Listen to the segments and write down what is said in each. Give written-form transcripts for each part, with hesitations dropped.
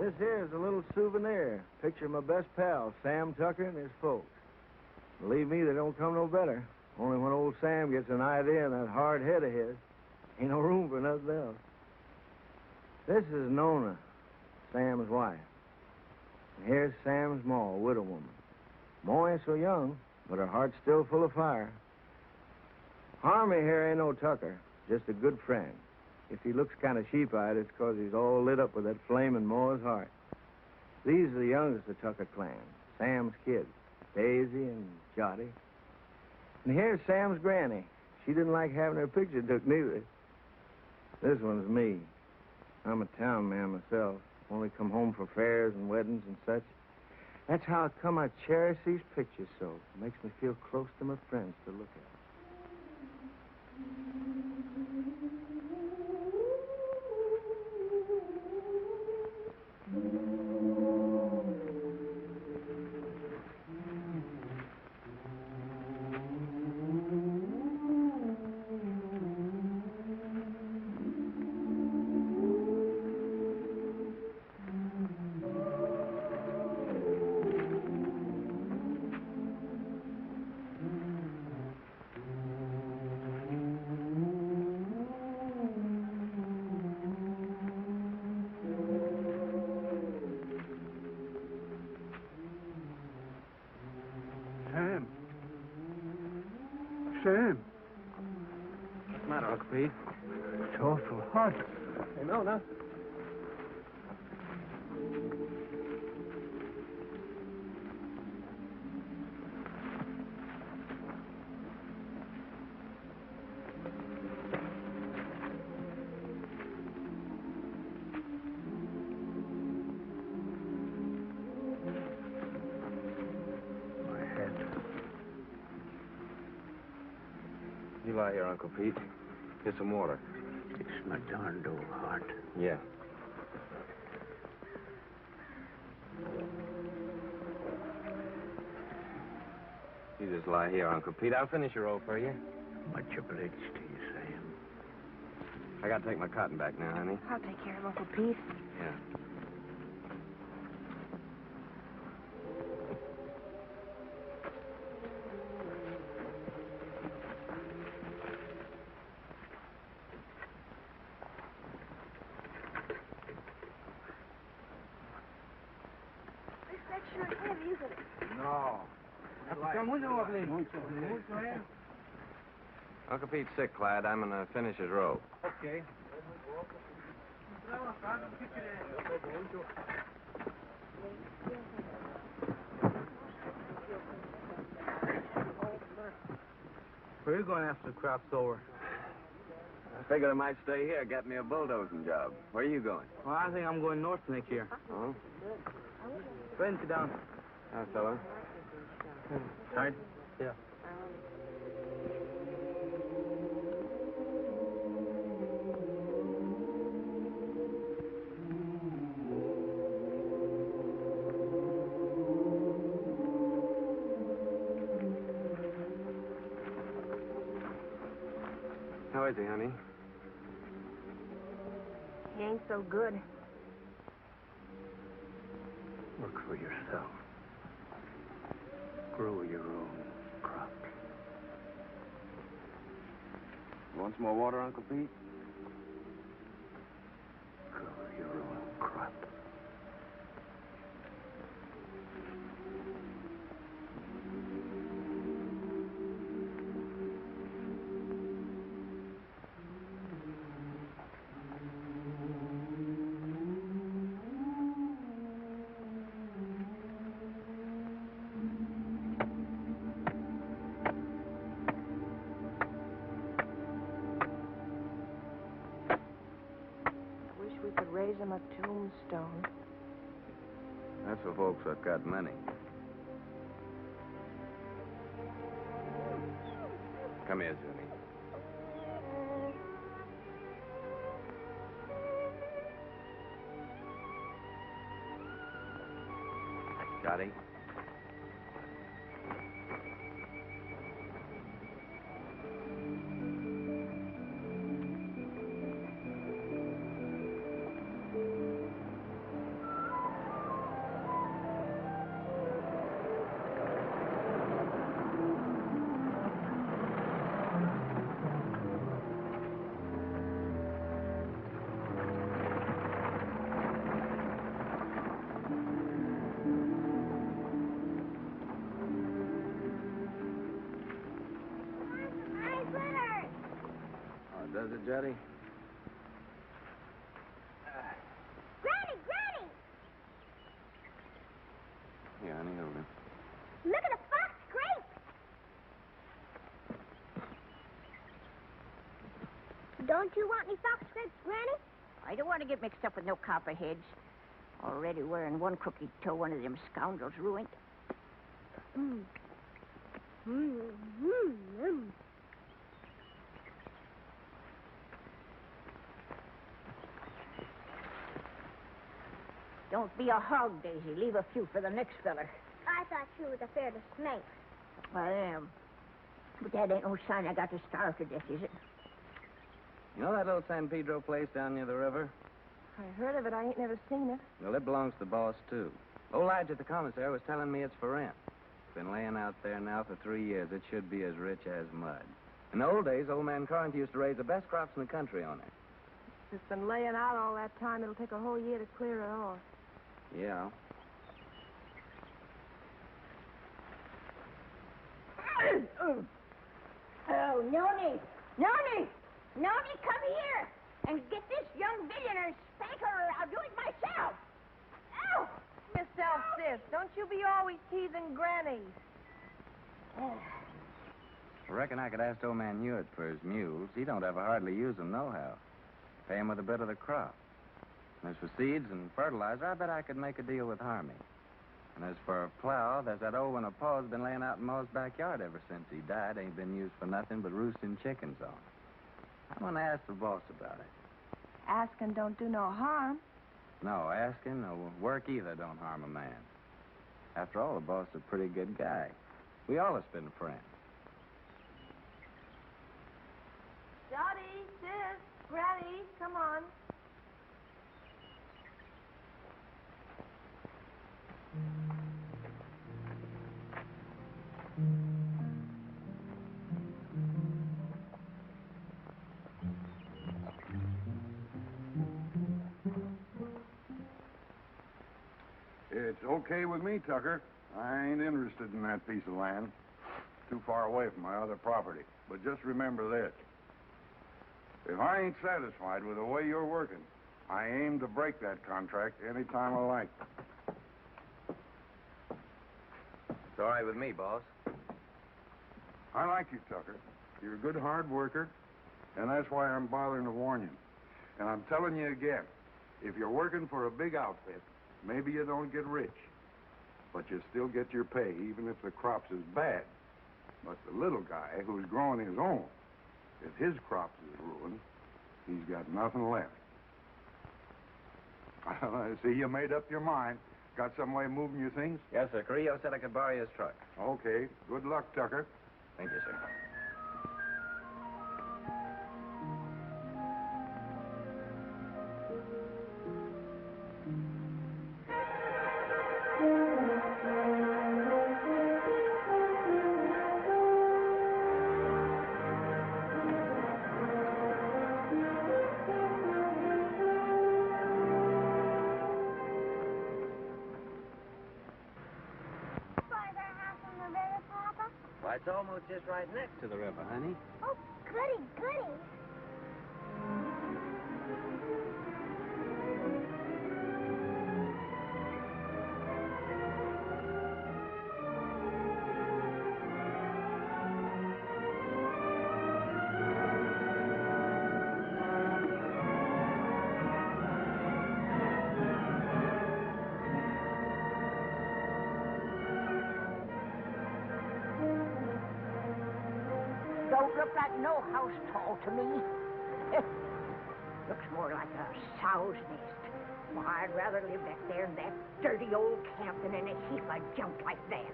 This here is a little souvenir. Picture of my best pal, Sam Tucker, and his folks. Believe me, they don't come no better. Only when old Sam gets an idea in that hard head of his, ain't no room for nothing else. This is Nona, Sam's wife. And here's Sam's ma, a widow woman. Ma ain't so young, but her heart's still full of fire. Harmie here ain't no Tucker, just a good friend. If he looks kind of sheep-eyed, it's 'cause he's all lit up with that flame in Ma's heart. These are the youngest of the Tucker clan, Sam's kids, Daisy and Jotty. And here's Sam's granny. She didn't like having her picture took neither. This one's me. I'm a town man myself. Only come home for fairs and weddings and such. That's how come I cherish these pictures so. It makes me feel close to my friends to look at. Sam. What's the matter, Uncle Pete? It's awful hot. Hey, Nona. You lie here, Uncle Pete. Get some water. It's my darned old heart. Yeah. You just lie here, Uncle Pete. I'll finish your roll for you. Much obliged to you, Sam. I gotta take my cotton back now, honey. I'll take care of Uncle Pete. Yeah. Uncle Pete's sick, Clyde. I'm gonna finish his robe. Okay. Where are you going after the crop's over? I figured I might stay here, get me a bulldozing job. Where are you going? Well, I think I'm going north next year. Oh? Go ahead and sit down. Hi, fella. Tired? Yeah. How is he, honey? He ain't so good. Work for yourself. Grow your own crops. You want some more water, Uncle Pete? Grow your own crop. Raise him a tombstone. That's for folks that got money. Come here, Zuni. Johnny? Juddy. Granny, Granny! Yeah, honey, hold him. Look at the fox grape! Don't you want any fox grapes, Granny? I don't want to get mixed up with no copperheads. Already wearing one crooked toe one of them scoundrels ruined. Mm. Mm, mm, mm. Don't be a hog, Daisy. Leave a few for the next feller. I thought you was afraid of snakes. I am. But that ain't no sign I got to starve to death, is it? You know that little San Pedro place down near the river? I heard of it. I ain't never seen it. Well, it belongs to the boss, too. Old Lige at the commissary was telling me it's for rent. Been laying out there now for 3 years. It should be as rich as mud. In the old days, old man Corinth used to raise the best crops in the country on it. It's been laying out all that time. It'll take a whole year to clear it off. Yeah. Oh, Noni! Noni! Noni, come here and get this young billionaire spanker or I'll do it myself. Ow! Yourself, sis. Don't you be always teasing Granny. I reckon I could ask old man Hewitt for his mules. He don't ever hardly use them nohow. Pay him with a bit of the crop. And as for seeds and fertilizer, I bet I could make a deal with Harmie. And as for a plow, there's that old one of Pa's been laying out in Ma's backyard ever since he died. Ain't been used for nothing but roosting chickens on. I'm going to ask the boss about it. Asking don't do no harm. No, asking or work either don't harm a man. After all, the boss is a pretty good guy. We all have been friends. Dottie, sis, Granny, come on. It's okay with me, Tucker. I ain't interested in that piece of land. Too far away from my other property. But just remember this. If I ain't satisfied with the way you're working, I aim to break that contract any time I like. It's all right with me, boss. I like you, Tucker. You're a good hard worker, and that's why I'm bothering to warn you. And I'm telling you again, if you're working for a big outfit, maybe you don't get rich, but you still get your pay, even if the crops is bad. But the little guy who's growing his own, if his crops is ruined, he's got nothing left. I see you made up your mind. Got some way of moving your things? Yes, sir. Carrillo said I could borrow his truck. Okay. Good luck, Tucker. Thank you, sir. Why, it's almost just right next to the river, honey. Oh, goody, goody. Don't look like no house tall to me. Looks more like a sow's nest. Well, I'd rather live back there in that dirty old camp than in a heap of junk like that.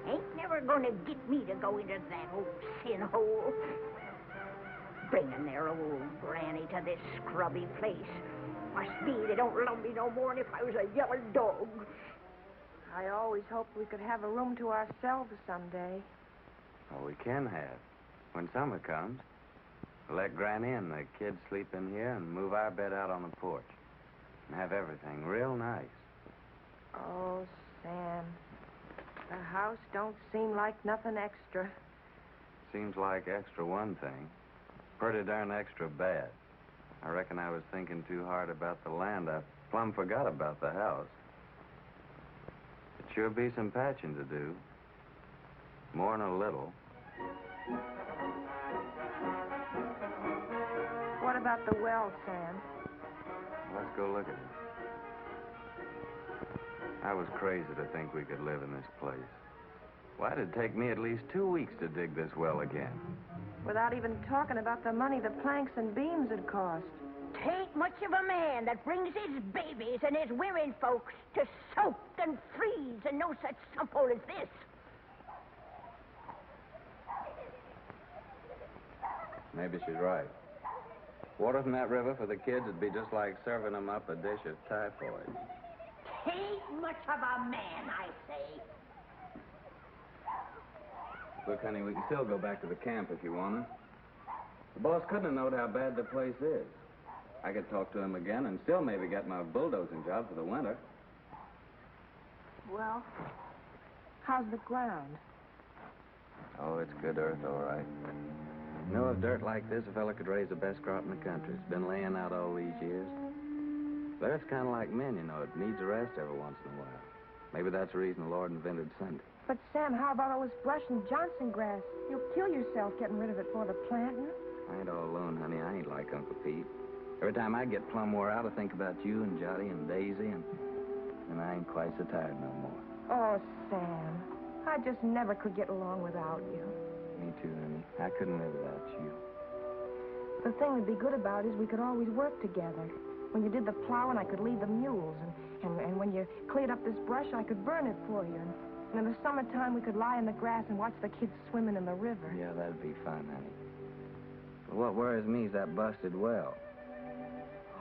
Ain't never gonna get me to go into that old sin hole. Bringing their old granny to this scrubby place. Must be they don't love me no more than if I was a yellow dog. I always hoped we could have a room to ourselves someday. Oh, we can have. When summer comes, we'll let Granny and the kids sleep in here and move our bed out on the porch. And have everything real nice. Oh, Sam. The house don't seem like nothing extra. Seems like extra one thing. pretty darn extra bad. I reckon I was thinking too hard about the land. I plumb forgot about the house. It sure be some patching to do. More than a little. What about the well, Sam? Let's go look at it. I was crazy to think we could live in this place. Why did it take me at least 2 weeks to dig this well again? Without even talking about the money the planks and beams had cost. Tain't much of a man that brings his babies and his women folks to soak and freeze and no such sump-hole as this. Maybe she's right. Water from that river for the kids would be just like serving them up a dish of typhoid. Tain't much of a man, I say. Look, honey, we can still go back to the camp if you want to. The boss couldn't have known how bad the place is. I could talk to him again and still maybe get my bulldozing job for the winter. Well, how's the ground? Oh, it's good earth, all right. You know, if dirt like this, a fella could raise the best crop in the country. It's been laying out all these years. But it's kind of like men, you know. It needs a rest every once in a while. Maybe that's the reason the Lord invented Sunday. But, Sam, how about all this brush and Johnson grass? You'll kill yourself getting rid of it for the planting. I ain't all alone, honey. I ain't like Uncle Pete. Every time I get plumb wore out, I think about you and Jotty and Daisy, and I ain't quite so tired no more. Oh, Sam, I just never could get along without you. Me too, honey. I couldn't live without you. The thing that'd be good about it is we could always work together. When you did the plowing, I could lead the mules, and when you cleared up this brush, I could burn it for you. And in the summertime, we could lie in the grass and watch the kids swimming in the river. Yeah, that'd be fun, honey. But what worries me is that busted well.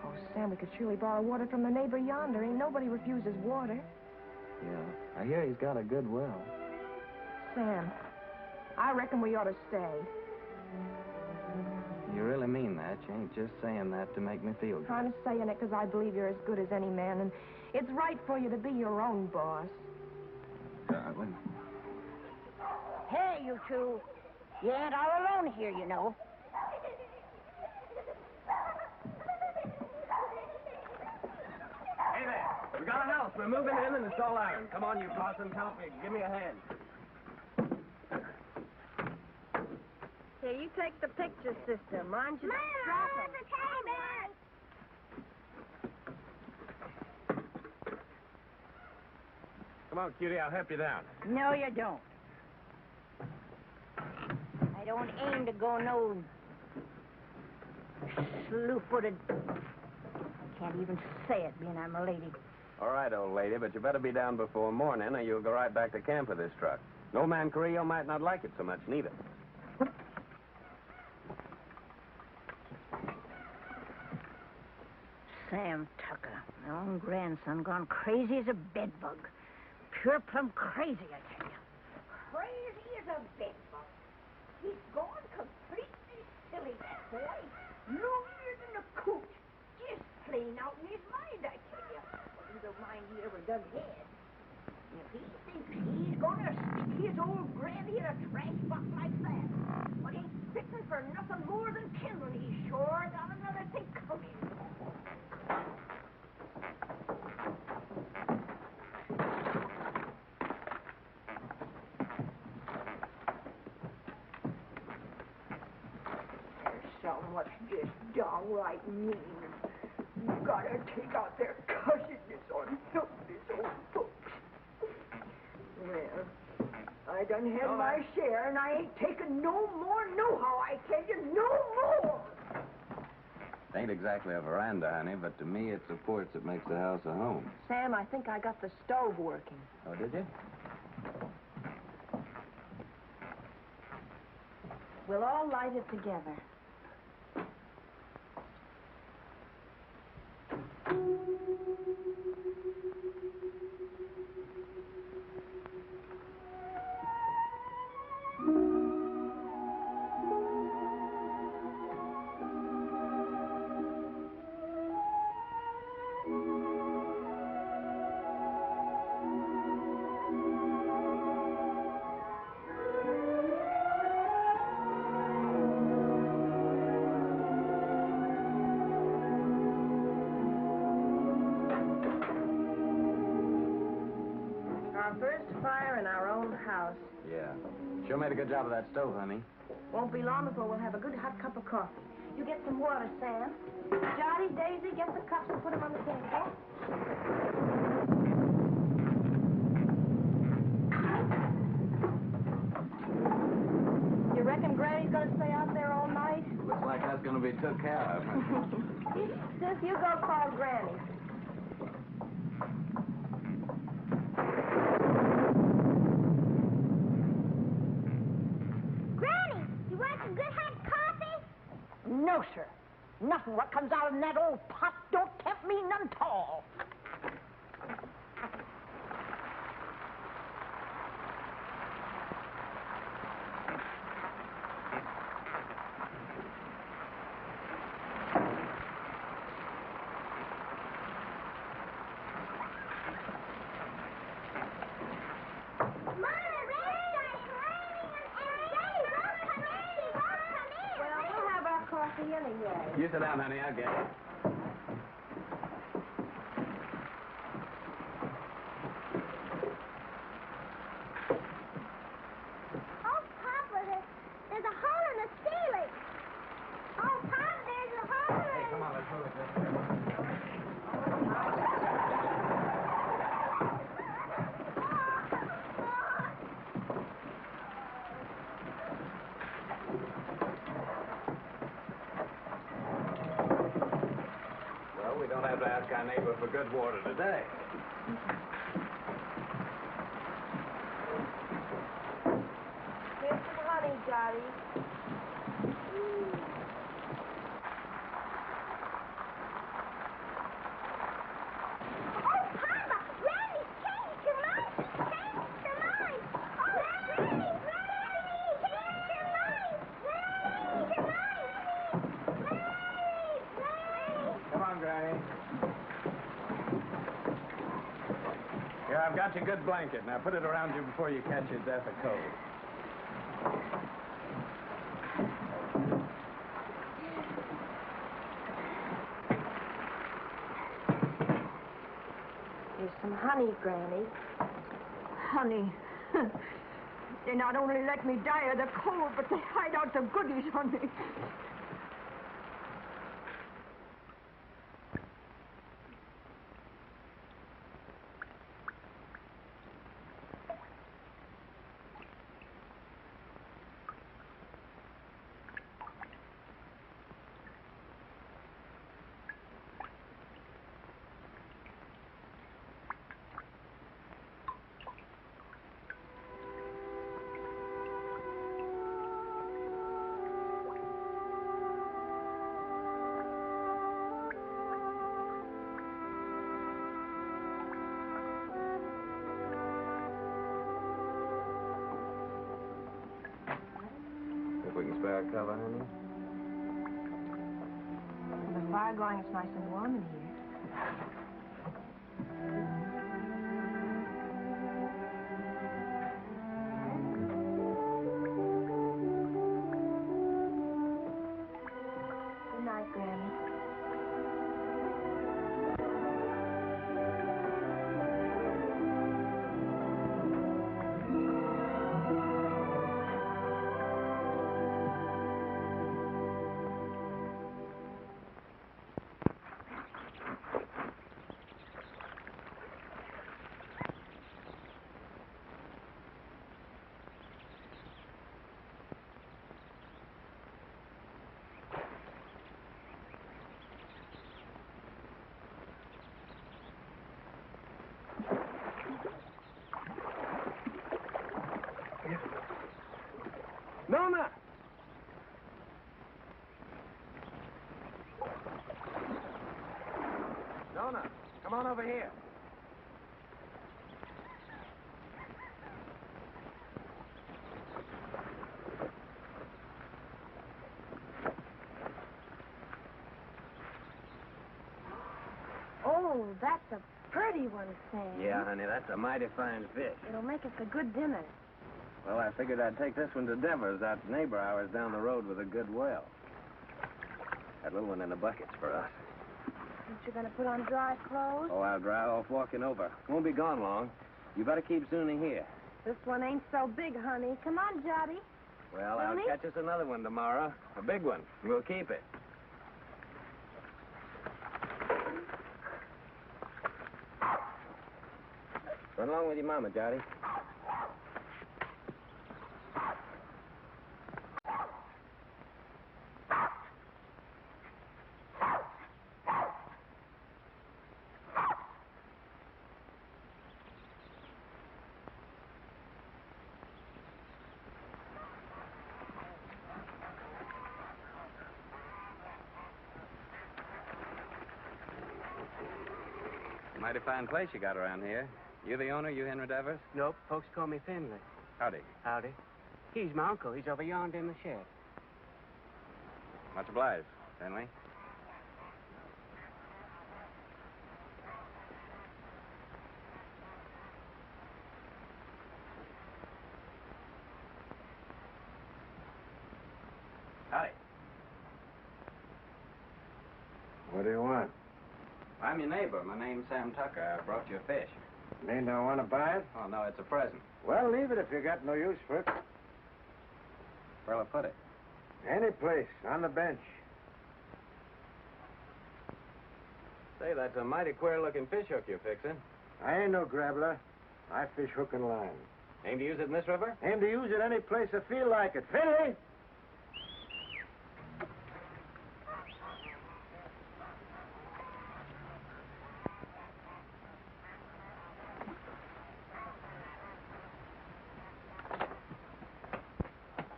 Oh, Sam, we could surely borrow water from the neighbor yonder. Ain't nobody refuses water. Yeah, I hear he's got a good well. Sam, I reckon we ought to stay. You really mean that? You ain't just saying that to make me feel good. I'm saying it because I believe you're as good as any man, and it's right for you to be your own boss. Darling. Hey, you two. You ain't all alone here, you know. Hey there. We got a house. We're moving in and it's all iron. Come on, you Carson. Help me. Give me a hand. Here, you take the picture, sister. Mind you don't drop 'em. Come on, cutie. I'll help you down. No, you don't. I don't aim to go no slew-footed. I can't even say it, being I'm a lady. All right, old lady, but you better be down before morning or you'll go right back to camp with this truck. No man Carril might not like it so much, neither. Sam Tucker, my own grandson, gone crazy as a bedbug. Pure plumb crazy, I tell you. Crazy as a bedbug. He's gone completely silly, that boy. Longer than a coot. Just plain out in his mind, I tell you. Well, you don't mind he ever done had. If he thinks he's gonna stick his old granny in a trash box like that, but he's fitting for nothing more than kindling. He's sure got another thing coming. What's just downright mean. You gotta take out their cussedness on some of these old folks. Well, I done had my share, and I ain't taking no more nohow, I tell you, no more! It ain't exactly a veranda, honey, but to me it's the porch that makes the house a home. Sam, I think I got the stove working. Oh, did you? We'll all light it together. first fire in our own house. Yeah. Sure made a good job of that stove, honey. Won't be long before we'll have a good hot cup of coffee. You get some water, Sam. Johnny, Daisy, get the cups and put them on the table. You reckon Granny's gonna stay out there all night? Looks like that's gonna be took care of. Sis, you go call Granny. Granny, you want some good hot coffee? No, sir. Nothing what comes out of that old pot don't tempt me none at all. Anyway. You sit down, honey. I'll get it. Oh, Papa, there's a hole in the ceiling. Oh, Papa, there's a hole in Hey, come on, let's move it this way. We don't have to ask our neighbor for good water today. Here's some honey, Johnny. Oh, Papa, Granny's changed her mind. Changed her mind. Oh, Granny, changed her mind. Changed her mind. Come on, Granny. Here, I've got your good blanket. Now put it around you before you catch your death of cold. Here's some honey, Granny. Honey, they not only let me die of the cold, but they hide out the goodies on me. If we can spare a cover, honey. With the fire going, it's nice and warm in here. Good night, Granny. Nona! Nona, come on over here. Oh, that's a pretty one, Sam. Yeah, honey, that's a mighty fine fish. It'll make us a good dinner. Well, I figured I'd take this one to Devers, that neighbor of ours down the road with a good well. That little one in the bucket's for us. Aren't you going to put on dry clothes? Oh, I'll dry off walking over. Won't be gone long. You better keep Zuni here. This one ain't so big, honey. Come on, Jotty. Well, Zuni? I'll catch us another one tomorrow. A big one. We'll keep it. Run along with your mama, Jotty. Mighty fine place you got around here. You the owner, you Henry Devers? Nope, folks call me Finlay. Howdy. Howdy. He's my uncle. He's over yonder in the shed. Much obliged, Finlay. Howdy. What do you want? I'm your neighbor. My name's Sam Tucker. I brought you a fish. Mean don't want to buy it? Oh, no, it's a present. Well, leave it if you got no use for it. Where'll I put it? Any place, on the bench. Say, that's a mighty queer-looking fish hook you're fixing. I ain't no grabbler. I fish hook and line. Aim to use it in this river? Aim to use it any place I feel like it. Finlay!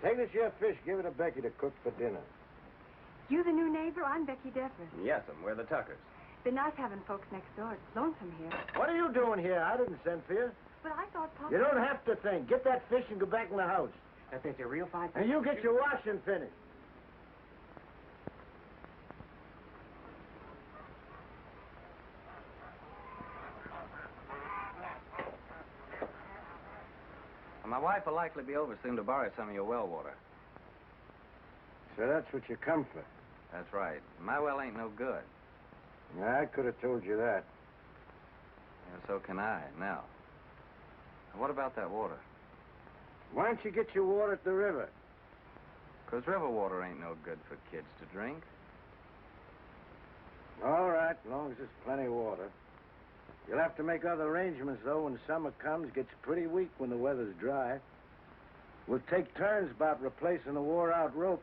Take this here fish, give it to Becky to cook for dinner. You the new neighbor? I'm Becky Devers. Yes'm, we're the Tuckers. Been nice having folks next door. It's lonesome here. What are you doing here? I didn't send for you. But I thought Papa... You don't have to think. Get that fish and go back in the house. That there's a real fine fish. And you get your washing finished. My wife will likely be over soon to borrow some of your well water. So that's what you come for. That's right. My well ain't no good. Yeah, I could have told you that. Yeah, so can I, now. What about that water? Why don't you get your water at the river? 'Cause river water ain't no good for kids to drink. All right, as long as there's plenty of water. You'll have to make other arrangements, though, when summer comes. Gets pretty weak when the weather's dry. We'll take turns about replacing the wore-out rope.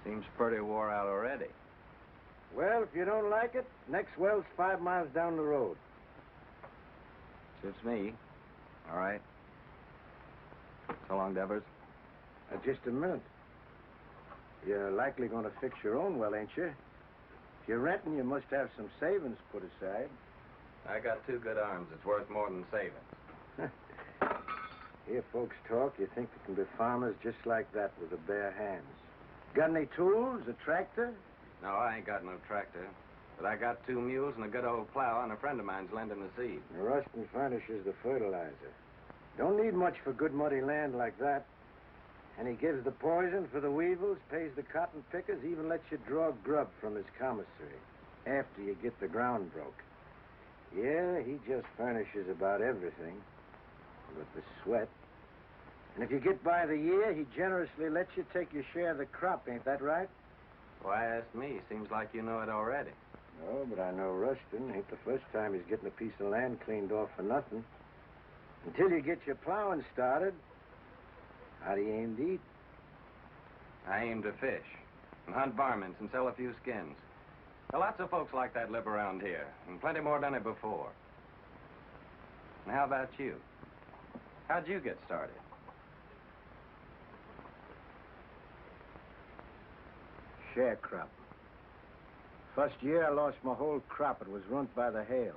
Seems pretty wore out already. Well, if you don't like it, next well's 5 miles down the road. Suits me. All right. So long, Devers. Just a minute. You're likely going to fix your own well, ain't you? If you're renting, you must have some savings put aside. I got 2 good arms. It's worth more than savings. Hear folks talk, you think they can be farmers just like that with their bare hands. Got any tools, a tractor? No, I ain't got no tractor. But I got 2 mules and a good old plow, and a friend of mine's lending the seed. The Rustin furnishes the fertilizer. Don't need much for good muddy land like that. And he gives the poison for the weevils, pays the cotton pickers, even lets you draw grub from his commissary after you get the ground broke. Yeah, he just furnishes about everything but the sweat. And if you get by the year, he generously lets you take your share of the crop, ain't that right? Why ask me? Seems like you know it already. No, but I know Rustin. Ain't the first time he's getting a piece of land cleaned off for nothing. Until you get your plowing started, how do you aim to eat? I aim to fish and hunt varmints and sell a few skins. There are lots of folks like that live around here, and plenty more done it before. And how about you? How'd you get started? Sharecrop. First year, I lost my whole crop. It was ruined by the hail.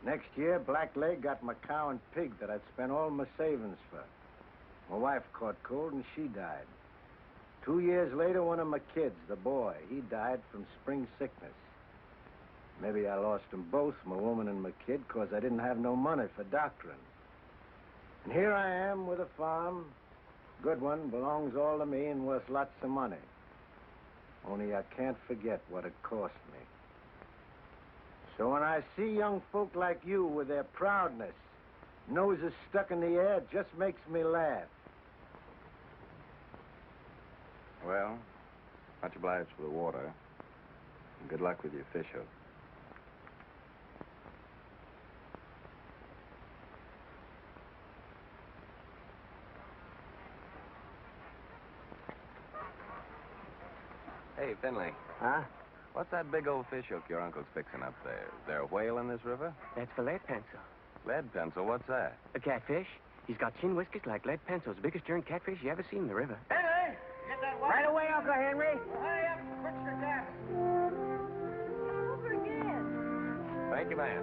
Next year, Blackleg got my cow and pig that I'd spent all my savings for. My wife caught cold and she died. 2 years later, one of my kids, the boy, he died from spring sickness. Maybe I lost them both, my woman and my kid, 'cause I didn't have no money for doctoring. And here I am with a farm. Good one, belongs all to me and worth lots of money. Only I can't forget what it cost me. So when I see young folk like you with their proudness, noses stuck in the air, it just makes me laugh. Well, much obliged for the water. And good luck with your fish hook. Hey, Finlay. Huh? What's that big old fish hook your uncle's fixing up there? Is there a whale in this river? That's for lead pencil. Lead pencil? What's that? A catfish. He's got chin whiskers like lead pencils. Biggest darn catfish you ever seen in the river. Finlay, get that water. Right away, Uncle Henry. Well, hurry up and fix the cabin. Over again. Thank you, man.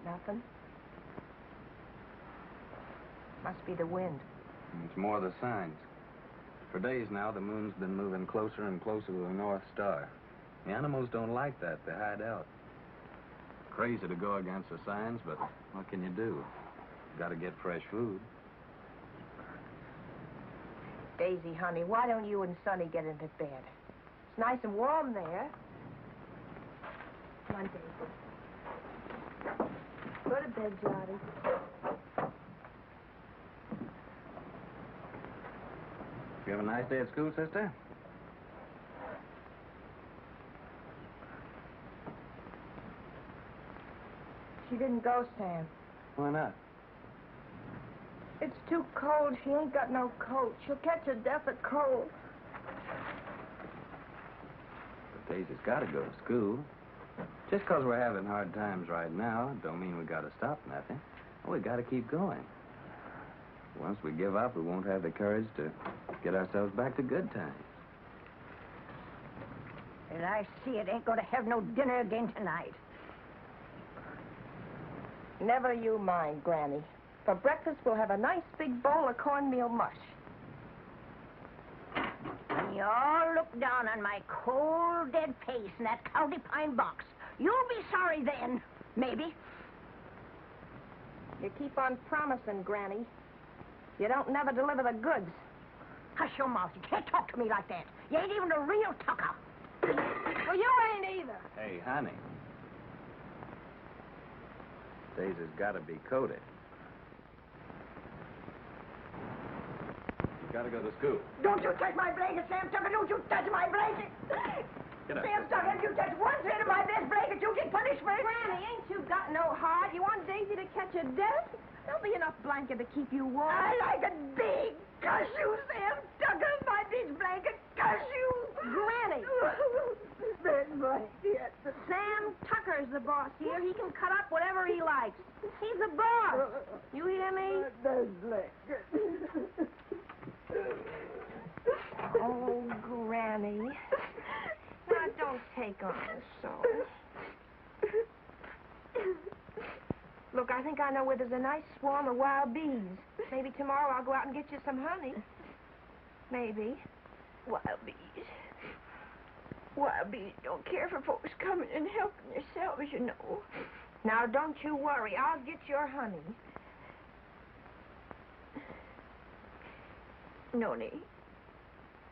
Nothing. Must be the wind. It's more the signs. For days now, the moon's been moving closer and closer to the North Star. The animals don't like that. They hide out. Crazy to go against the signs, but what can you do? Got to get fresh food. Daisy, honey, why don't you and Sonny get into bed? It's nice and warm there. Come on, Daisy. Go to bed, Johnny. You have a nice day at school, sister? She didn't go, Sam. Why not? It's too cold. She ain't got no coat. She'll catch her death of cold. But Daisy's got to go to school. Just 'cause we're having hard times right now, don't mean we got to stop nothing. We got to keep going. Once we give up, we won't have the courage to get ourselves back to good times. And I see it ain't going to have no dinner again tonight. Never you mind, Granny. For breakfast, we'll have a nice big bowl of cornmeal mush. When you all look down on my cold, dead face in that county pine box, you'll be sorry then, maybe. You keep on promising, Granny. You don't never deliver the goods. Hush your mouth. You can't talk to me like that. You ain't even a real tucker. Well, you ain't either. Hey, honey. Daisy's got to be coated. You got to go to school. Don't you touch my blanket, Sam Tucker. Don't you touch my blanket. Get up. Sam Tucker, if you touch one thread of my best blanket, you get punishment. Granny, ain't you got no heart? You want Daisy to catch a death? There'll be enough blanket to keep you warm. I like it big. Cuss you, Sam Tucker. My big blanket. Cuss you. Granny. Big blanket. Sam Tucker's the boss here. He can cut up whatever he likes. He's the boss. You hear me? Big blanket. Oh, Granny. Now, don't take on so. Look, I think I know where there's a nice swarm of wild bees. Maybe tomorrow I'll go out and get you some honey. Maybe. Wild bees. Wild bees don't care for folks coming and helping themselves, you know. Now, don't you worry. I'll get your honey. Noni,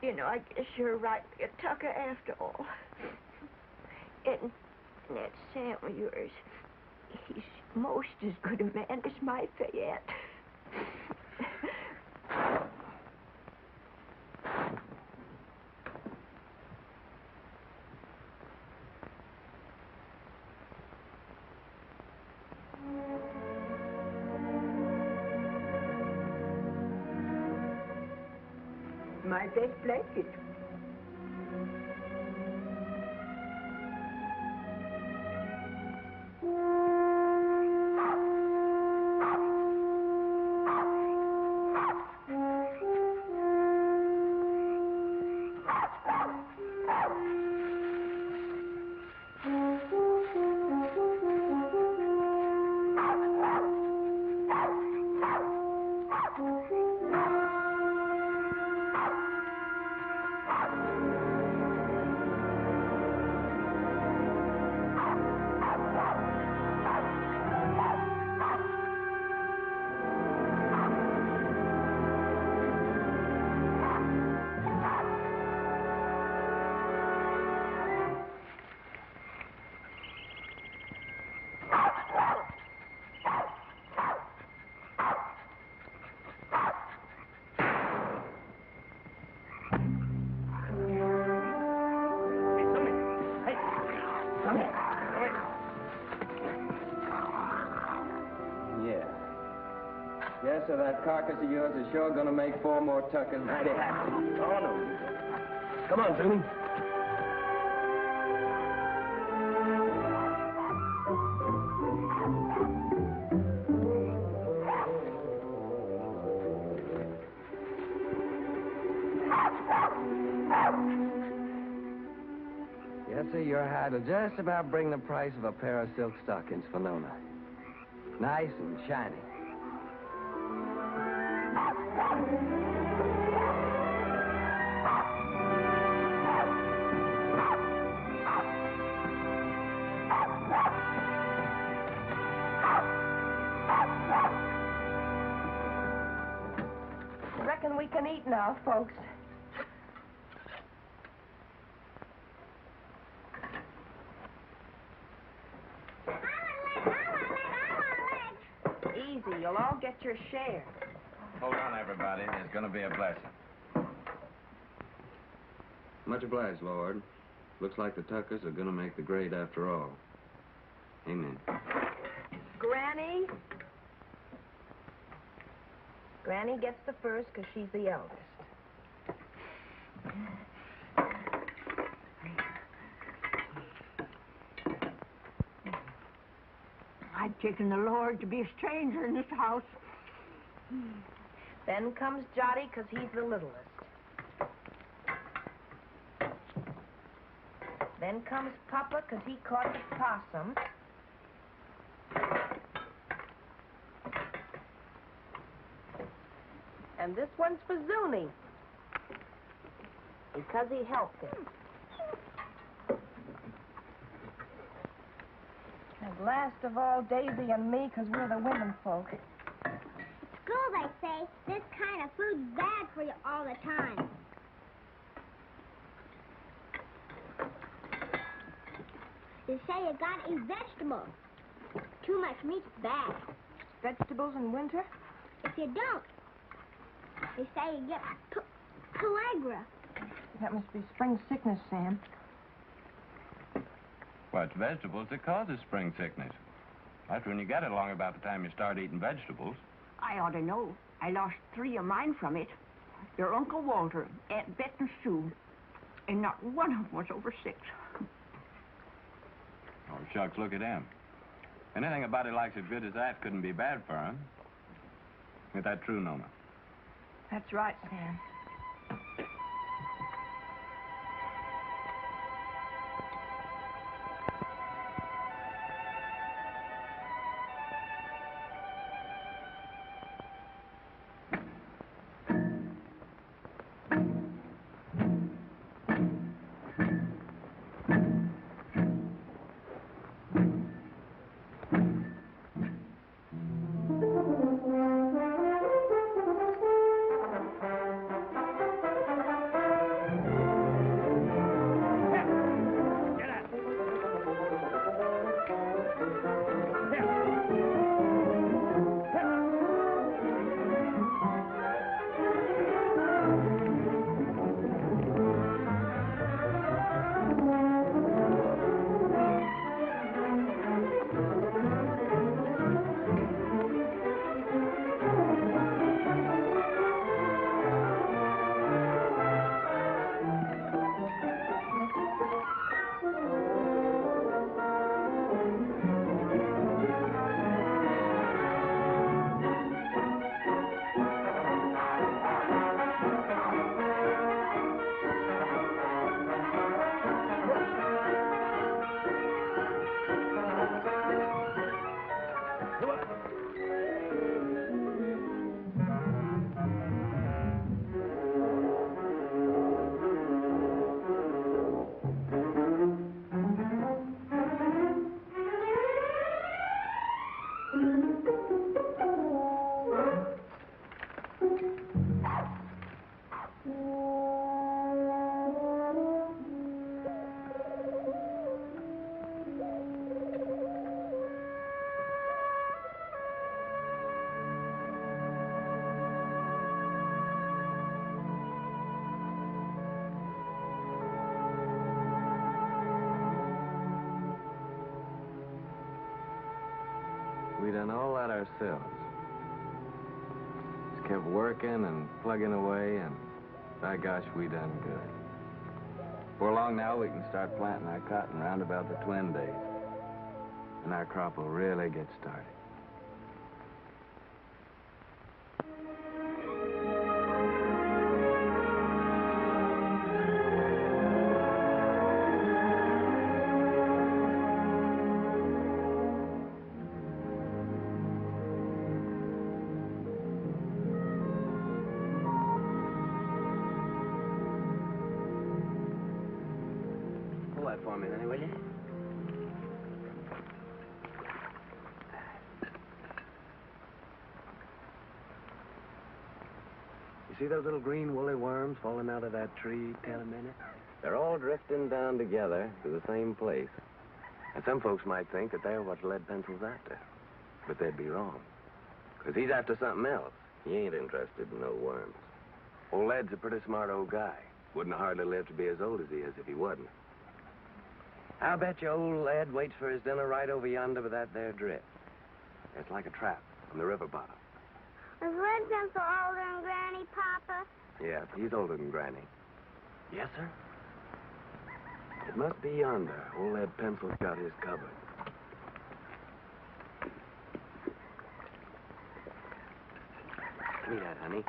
you know, I guess you're right, a Tucker after all. And that Sam of yours, he's most as good a man as my Fayette. My best blanket. Yes, sir, that carcass of yours is sure gonna make 4 more tuckers mighty happy. Oh, no. Come on, Finlay. Yes, sir, your hide will just about bring the price of a pair of silk stockings for Nona. Nice and shiny. Reckon we can eat now, folks. Easy, you'll all get your share. Hold on, everybody. There's going to be a blessing. Much obliged, Lord. Looks like the Tuckers are going to make the grade after all. Amen. Granny? Granny gets the first because she's the eldest. I've taken the Lord to be a stranger in this house. Then comes Jotty because he's the littlest. Then comes Papa because he caught the possum. And this one's for Zuni because he helped him. And last of all, Daisy and me because we're the women folk. School, they say, this kind of food's bad for you all the time. They say you gotta eat vegetables. Too much meat's bad. Vegetables in winter? If you don't, they say you get pellagra. That must be spring sickness, Sam. Well, it's vegetables that causes spring sickness. That's when you get it along about the time you start eating vegetables. I ought to know. I lost 3 of mine from it. Your Uncle Walter, Aunt Bet and Sue. And not one of them was over 6. Oh, shucks, look at him. Anything a body likes as good as that couldn't be bad for him. Is that true, Nona? That's right, Sam. we done all that ourselves. Just kept working and plugging away, and by gosh, we done good. Before long now, we can start planting our cotton round about the twin days. And our crop will really get started. Pull that for me, honey, will you? You see those little green woolly worms falling out of that tree? Tell a minute. They're all drifting down together to the same place. And some folks might think that they're what Lead Pencil's after. But they'd be wrong. Because he's after something else. He ain't interested in no worms. Old Lead's a pretty smart old guy. Wouldn't hardly live to be as old as he is if he wasn't. I'll bet you old Lead waits for his dinner right over yonder with that there drift. It's like a trap on the river bottom. Is Lead Pencil older than Granny, Papa? Yeah, he's older than Granny. Yes, sir? It must be yonder. Old Lead Pencil's got his covered. Give me that, honey.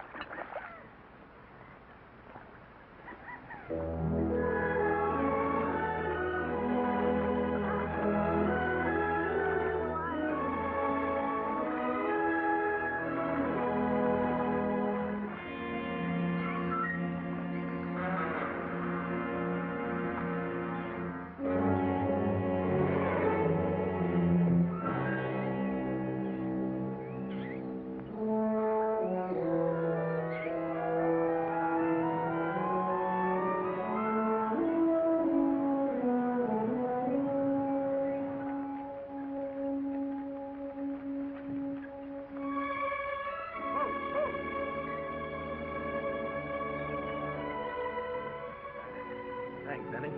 Thanks, honey.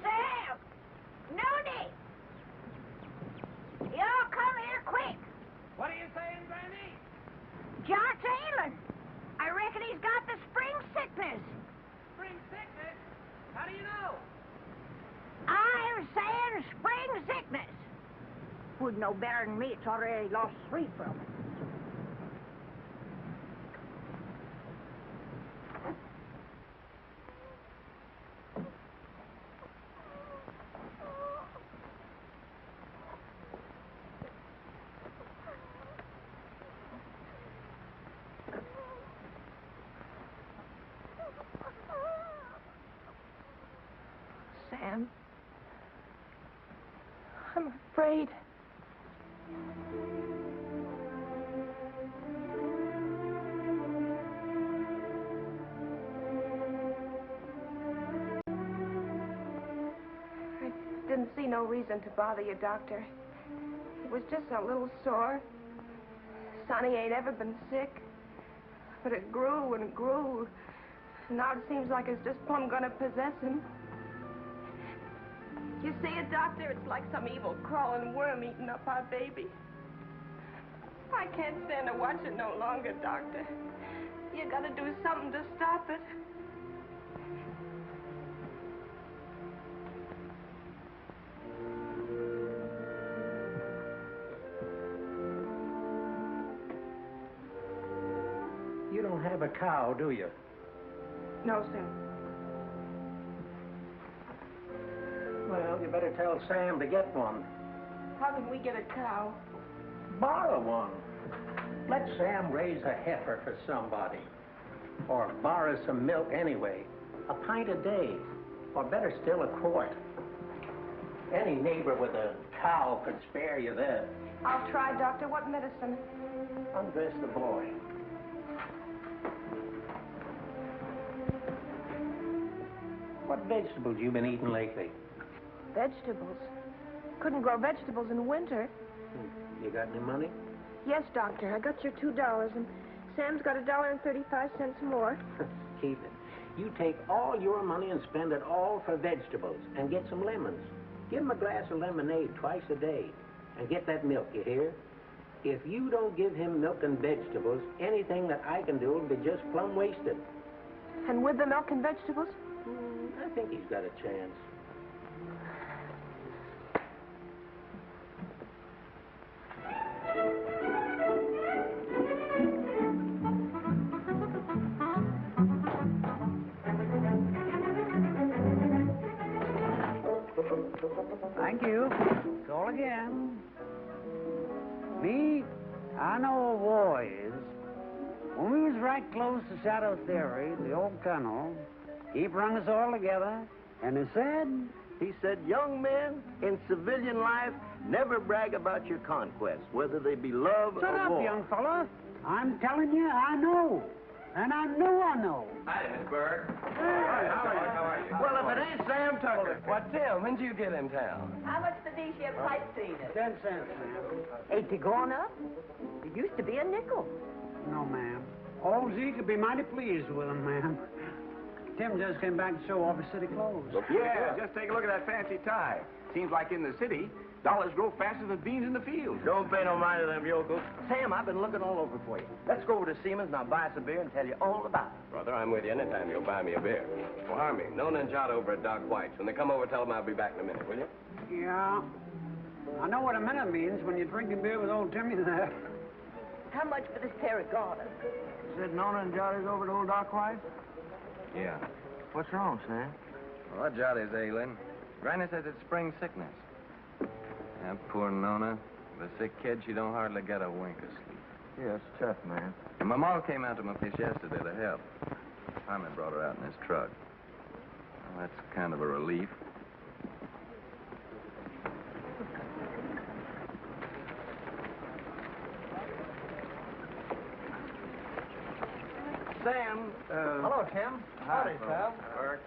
Sam! Nona! Y'all come here quick. What are you saying, Granny? John's ailing. I reckon he's got the spring sickness. Spring sickness? How do you know? I'm saying spring sickness. Would know better than me. It's already lost 3 from it. Sam. I'm afraid. I didn't see no reason to bother you, Doctor. It was just a little sore. Sonny ain't ever been sick. But it grew and grew. Now it seems like it's just plumb gonna possess him. You see it, Doctor? It's like some evil crawling worm eating up our baby. I can't stand to watch it no longer, Doctor. You gotta do something to stop it. You don't have a cow, do you? No, sir. Well, you better tell Sam to get one. How can we get a cow? Borrow one. Let Sam raise a heifer for somebody. Or borrow some milk anyway. A pint a day. Or better still, a quart. Any neighbor with a cow could spare you that. I'll try, Doctor. What medicine? Undress the boy. What vegetables you been eating lately? Vegetables. Couldn't grow vegetables in winter. You got any money? Yes, Doctor. I got your $2, and Sam's got $1.35 more. Keep it. You take all your money and spend it all for vegetables and get some lemons. Give him a glass of lemonade twice a day. And get that milk, you hear? If you don't give him milk and vegetables, anything that I can do will be just plumb wasted. And with the milk and vegetables? I think he's got a chance. Thank you. Call again. Me, I know a war is. When we was right close to Shadow Theory, the old colonel, he brung us all together, and he said, young men in civilian life never brag about your conquests, whether they be love Shut or up, war. young fella. I'm telling you, I know. And I know. Hi, Miss Berg. Hi, how are you? Well, if it ain't Sam Tucker. What, Tim? When'd you get in town? How much for these here pipe cleaners? 10 cents, ma'am. Ain't they gone up? It used to be a nickel. No, ma'am. Old Z could be mighty pleased with them, ma'am. Tim just came back to show off his city clothes. Yeah, just take a look at that fancy tie. Seems like in the city, dollars grow faster than beans in the field. Don't pay no mind to them yokels. Sam, I've been looking all over for you. Let's go over to Seaman's and I'll buy us a beer and tell you all about it. Brother, I'm with you anytime you'll buy me a beer. Well, Harmie, Nona and Jot over at Doc White's. When they come over, tell them I'll be back in a minute, will you? Yeah. I know what a minute means when you're drinking beer with old Timmy there. How much for this pair of garters? Said Nona and Johnny's over to old Doc White? Yeah. What's wrong, Sam? Well, Johnny's ailing. Granny says it's spring sickness. That poor Nona. The sick kid, she don't hardly get a wink of sleep. Yeah, it's tough, man. And my mom came out to my place yesterday to help. Harmie brought her out in his truck. Well, that's kind of a relief. Sam, Hello, Tim. Howdy, Sam. Berg.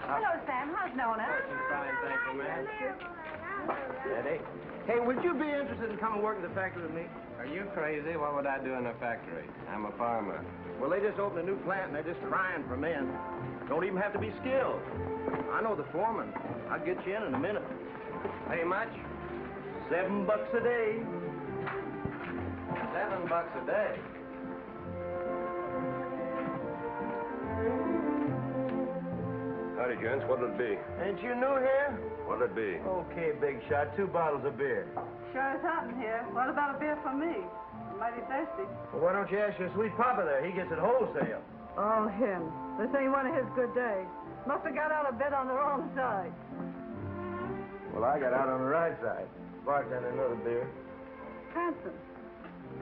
Hello, Sam. How's Nona? Fine, thank you, ma'am. Steady. Hey, would you be interested in coming work in the factory with me? Are you crazy? What would I do in a factory? I'm a farmer. Well, they just opened a new plant, and they're just crying for men. Don't even have to be skilled. I know the foreman. I'll get you in a minute. Pay much? $7 a day. $7 a day. Howdy, gents. What'll it be? Ain't you new here? What'll it be? Okay, big shot. 2 bottles of beer. Sure is hot in here. What about a beer for me? I'm mighty thirsty. Well, why don't you ask your sweet papa there? He gets it wholesale. Oh, him. This ain't one of his good days. Must have got out of bed on the wrong side. Well, I got out on the right side. Bartender, another beer. Handsome.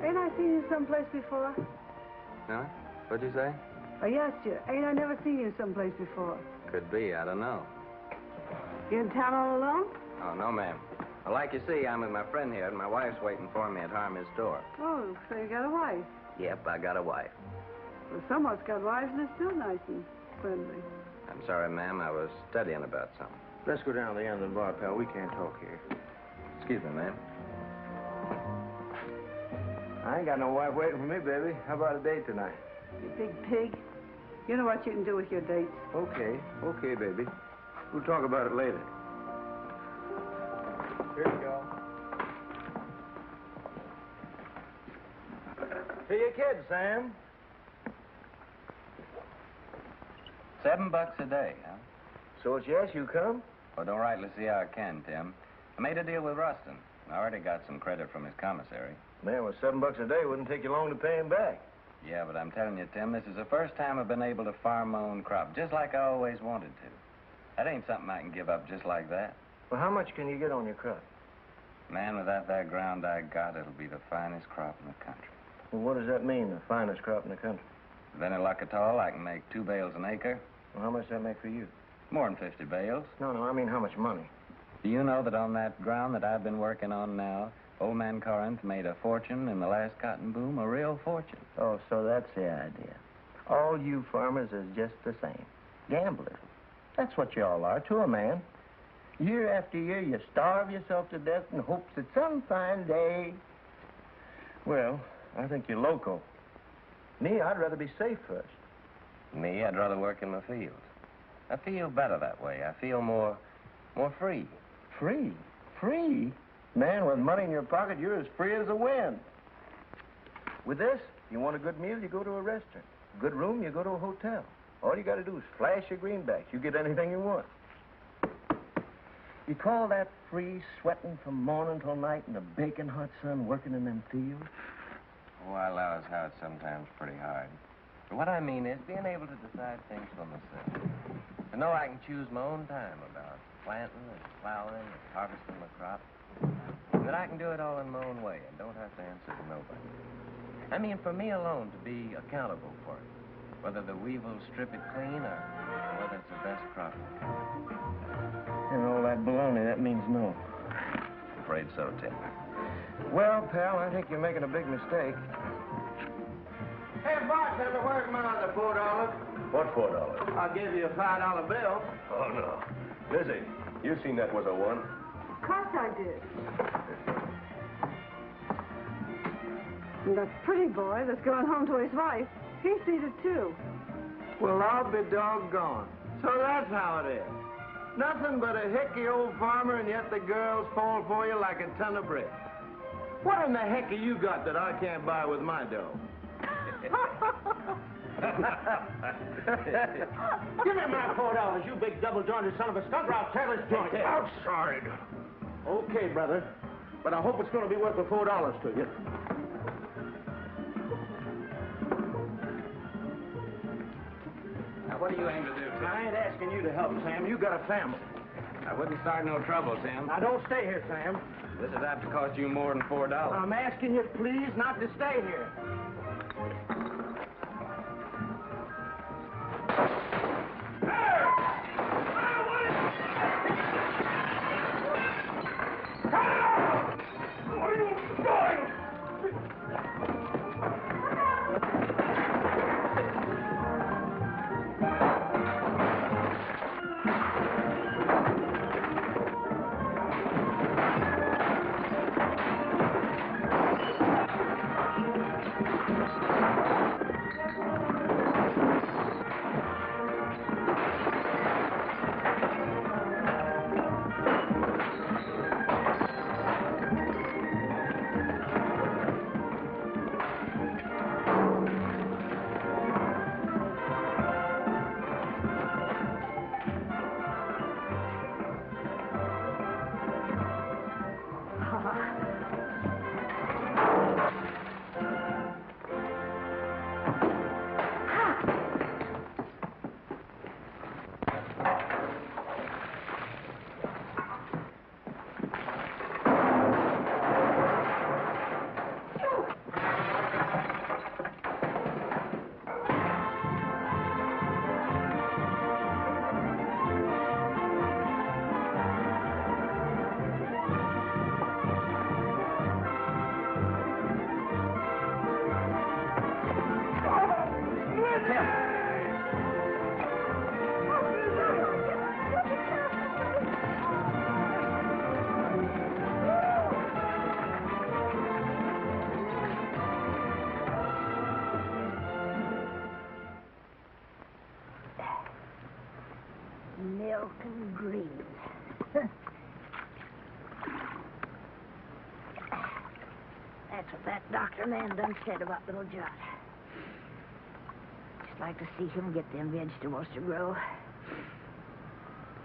Ain't I seen you someplace before? Huh? What'd you say? I asked you. Ain't I never seen you someplace before? Could be. I don't know. You in town all alone? Oh, no, ma'am. Well, like you see, I'm with my friend here, and my wife's waiting for me at Harmie's door. Oh, so you got a wife. Yep, I got a wife. Well, someone's got wives and they're still nice and friendly. I'm sorry, ma'am. I was studying about something. Let's go down to the end of the bar, pal. We can't talk here. Excuse me, ma'am. I ain't got no wife waiting for me, baby. How about a date tonight? You big pig. You know what you can do with your dates. Okay. Okay, baby. We'll talk about it later. Here you go. To your kids, Sam. $7 a day, huh? So it's yes, you come? Well, don't rightly see how I can, Tim. I made a deal with Rustin. I already got some credit from his commissary. Man, with $7 a day, it wouldn't take you long to pay him back. Yeah, but I'm telling you, Tim, this is the first time I've been able to farm my own crop, just like I always wanted to. That ain't something I can give up just like that. Well, how much can you get on your crop? Man, without that ground I got, it'll be the finest crop in the country. Well, what does that mean, the finest crop in the country? With any luck at all, I can make 2 bales an acre. Well, how much does that make for you? More than 50 bales. No, I mean how much money? Do you know that on that ground that I've been working on now, old man Corinth made a fortune in the last cotton boom, a real fortune. Oh, so that's the idea. All you farmers is just the same. Gamblers. That's what you all are to a man. Year after year, you starve yourself to death in hopes that some fine day... Well, I think you're loco. Me, I'd rather be safe first. Me, I'd rather work in the fields. I feel better that way. I feel more free. Free? Free? Man, with money in your pocket, you're as free as the wind. With this, you want a good meal, you go to a restaurant. Good room, you go to a hotel. All you got to do is flash your greenbacks. You get anything you want. You call that free, sweating from morning till night in the baking hot sun, working in them fields? Oh, I allow as how it's sometimes pretty hard. But what I mean is being able to decide things for myself. To know I can choose my own time about planting and plowing and harvesting my crop. And that I can do it all in my own way and don't have to answer to nobody. I mean, for me alone to be accountable for it. Whether the weevils strip it clean or whether it's the best crop. And all that baloney, that means no. Afraid so, Tim. Well, pal, I think you're making a big mistake. Hey, bartender, where's my other $4? What $4? I'll give you a $5 bill. Oh, no. Lizzie, you seen that was a one. Of course I did. And that pretty boy that's going home to his wife, he sees it too. Well, I'll be doggone. So that's how it is. Nothing but a hickey old farmer, and yet the girls fall for you like a ton of bricks. What in the heck have you got that I can't buy with my dough? Give me my $4, you big double-jointed son of a skunk, or I'll tear this joint Outside. Okay, brother. But I hope it's going to be worth the $4 to you. Now, what do you aim to do, Tim? I ain't asking you to help, Sam. You got a family. I wouldn't start no trouble, Tim. Now, don't stay here, Sam. This is apt to cost you more than $4. I'm asking you, please, not to stay here. Milk and greens. That's what that doctor man done said about little John. Just like to see him get them vegetables to grow.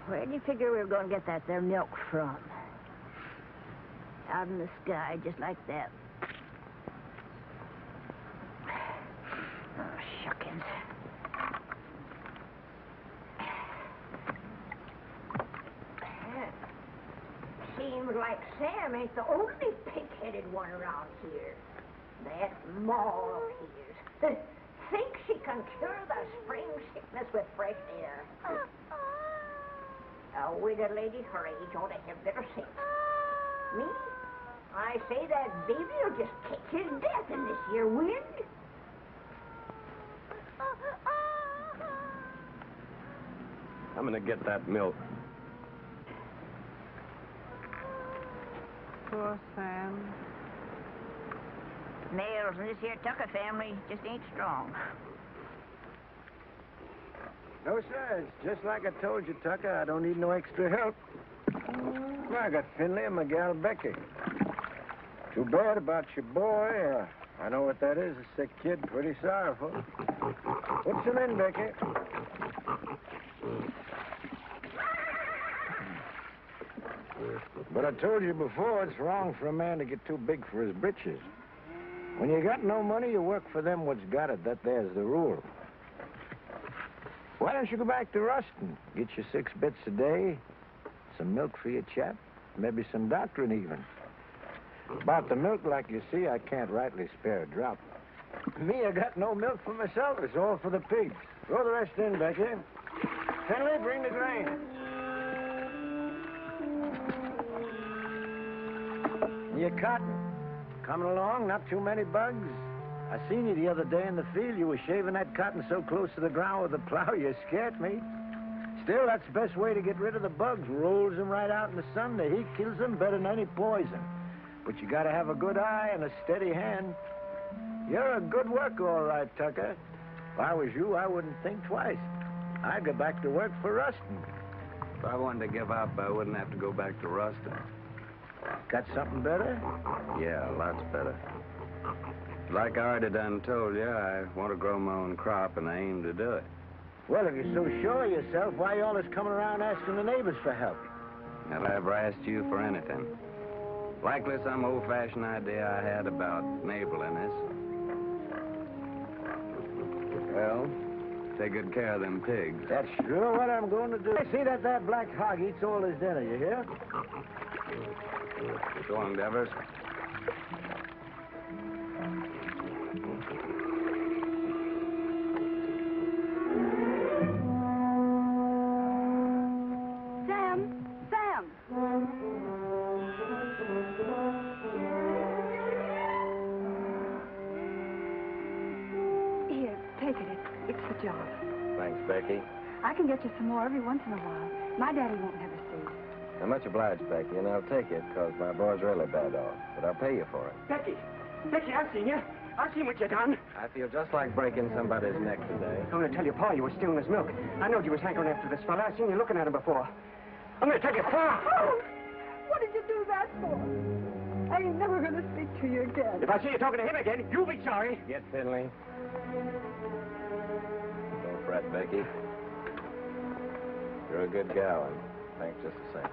Where do you figure we were going to get that there milk from? Out in the sky, just like that. Oh, shuckins. Seems like Sam ain't the only pig-headed one around here. That Ma of his thinks she can cure the spring sickness with fresh air. A widow lady her age ought to have better sense. Me? I say that baby will just catch his death in this here wind. I'm gonna get that milk. Poor Sam. Nails in this here Tucker family just ain't strong. No, sir. It's just like I told you, Tucker. I don't need no extra help. Well, I got Finlay and my gal Becky. Too bad about your boy. I know what that is, a sick kid. Pretty sorrowful. Put some in, Becky. But I told you before, it's wrong for a man to get too big for his britches. When you got no money, you work for them what's got it. That there's the rule. Why don't you go back to Ruston? Get you 6 bits a day, some milk for your chap, maybe some doctoring even. About the milk, like you see, I can't rightly spare a drop. Me, I got no milk for myself. It's all for the pigs. Throw the rest in, Becky. Finlay, bring the grain. Your cotton. Coming along, not too many bugs. I seen you the other day in the field. You were shaving that cotton so close to the ground with the plow, you scared me. Still, that's the best way to get rid of the bugs. Rolls them right out in the sun. The heat kills them better than any poison. But you gotta have a good eye and a steady hand. You're a good worker, all right, Tucker. If I was you, I wouldn't think twice. I'd go back to work for Ruston. If I wanted to give up, I wouldn't have to go back to Ruston. Got something better? Yeah, lots better. Like I already done told you, I want to grow my own crop, and I aim to do it. Well, if you're so sure of yourself, why are you always coming around asking the neighbors for help? Have I ever asked you for anything? Likely some old-fashioned idea I had about neighborliness. Well, take good care of them pigs. That's sure what I'm going to do. I see that black hog eats all his dinner, you hear? So long, Devers. Sam! Here, take it. It's the job. Thanks, Becky. I can get you some more every once in a while. My daddy won't never see. I'm much obliged, Becky, and I'll take it, because my boy's really bad off. But I'll pay you for it. Becky, I've seen you. I've seen what you done. I feel just like breaking somebody's neck today. I'm going to tell your pa you were stealing his milk. I knowed you was hankering after this fella. I've seen you looking at him before. I'm going to tell your pa. Oh, what did you do that for? I ain't never going to speak to you again. If I see you talking to him again, you'll be sorry. Get Finlay. Don't fret, Becky. You're a good gal, and thanks just the same.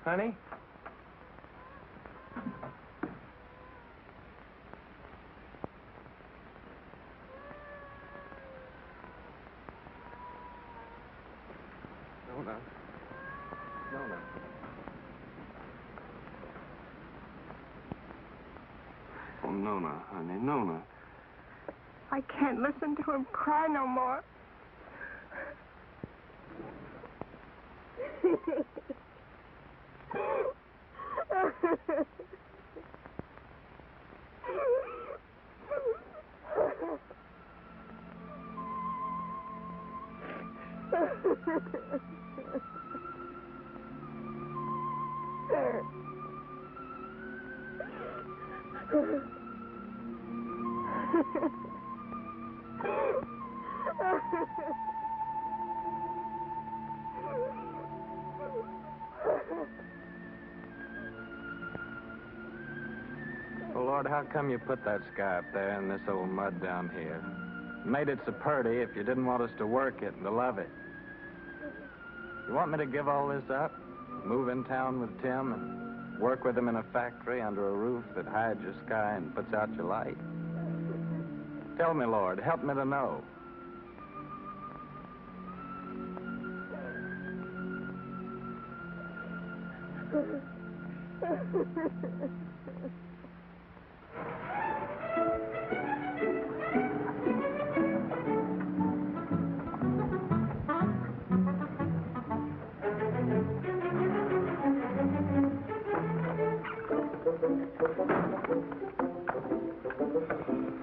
Honey? Nona. Nona. Oh, Nona, honey, Nona. I can't listen to him cry no more. Well, Lord, how come you put that sky up there and this old mud down here? Made it so pretty if you didn't want us to work it and to love it. You want me to give all this up? Move in town with Tim and work with him in a factory under a roof that hides your sky and puts out your light? Tell me, Lord, help me to know.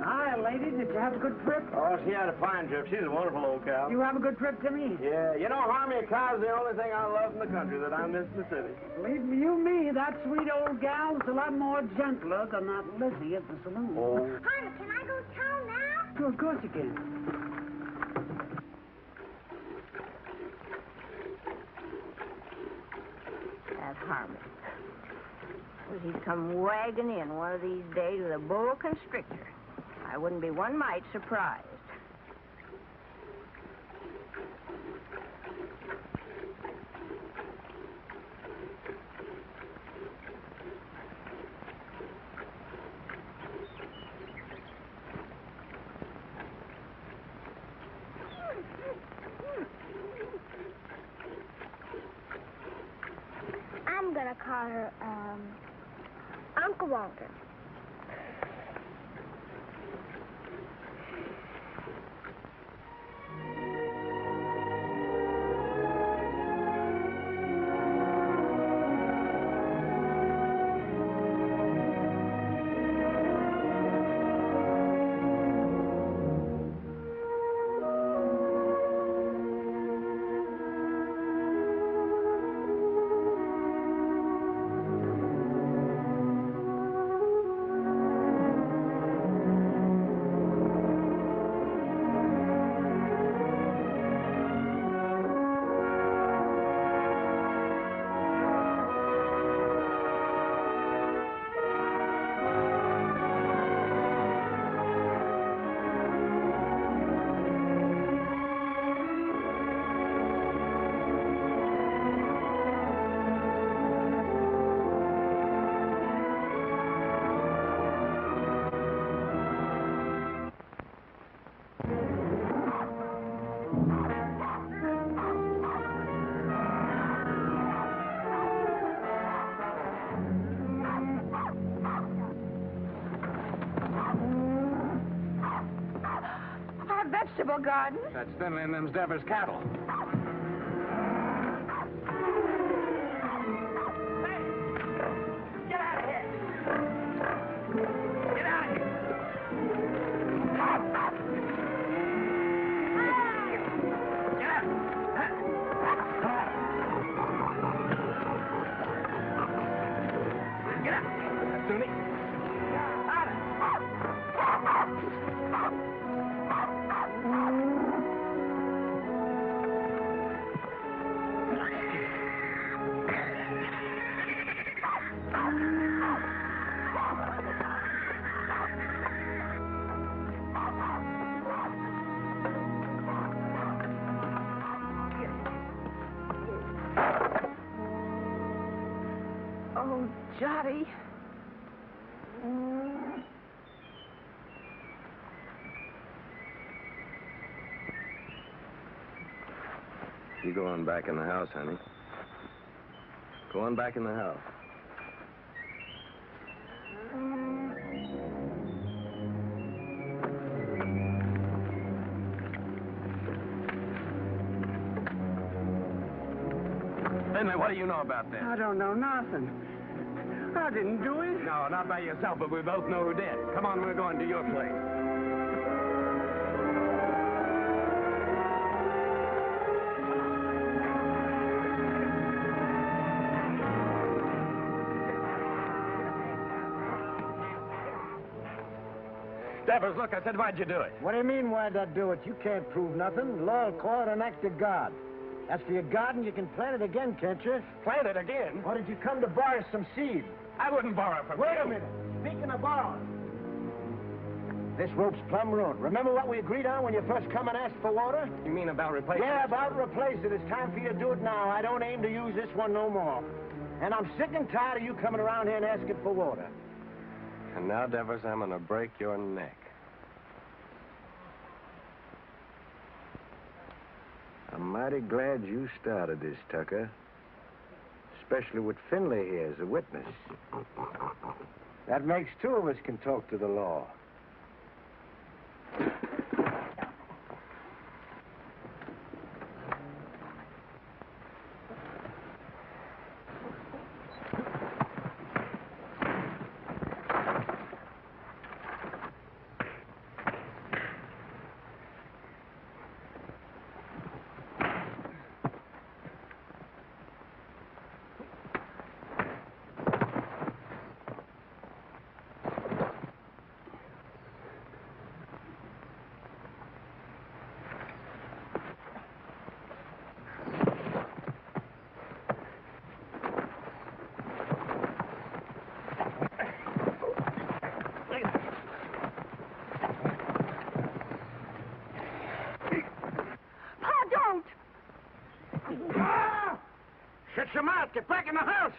Hi, lady. Did you have a good trip? Oh, she had a fine trip. She's a wonderful old cow. You have a good trip, Timmy? Yeah, you know, Harmie, a cow's the only thing I love in the country that I miss in the city. Believe me, that sweet old gal's a lot more gentler than that Lizzie at the saloon. Oh. Harmie, can I go to town now? Sure, of course you can. That Harmie. Suppose he'd come wagging in one of these days with a boa constrictor. I wouldn't be one mite surprised. I'm gonna call her, Uncle Walter. Vegetable garden? That's Finlay and them's Devers cattle. Get out of here! Get out of here! Get out! Sunni! Oh, Jotty. You go on back in the house, honey. Go on back in the house. Finlay, what do you know about this? I don't know nothing. I didn't do it. No, not by yourself, but we both know who did. Come on, we're going to your place. Devers, look, I said, why'd you do it? What do you mean, why'd I do it? You can't prove nothing. Law will call it an act of God. As for your garden, you can plant it again, can't you? Plant it again? Or did you come to borrow some seed? I wouldn't borrow from you. Wait a minute. Speaking of borrowing, this rope's plumb ruined. Remember what we agreed on when you first come and asked for water? You mean about replacing Yeah, it? about replace it. It's time for you to do it now. I don't aim to use this one no more. And I'm sick and tired of you coming around here and asking for water. And now, Devers, I'm going to break your neck. I'm mighty glad you started this, Tucker. especially with Finlay here as a witness. That makes two of us can talk to the law. Shut your mouth. Get back in the house.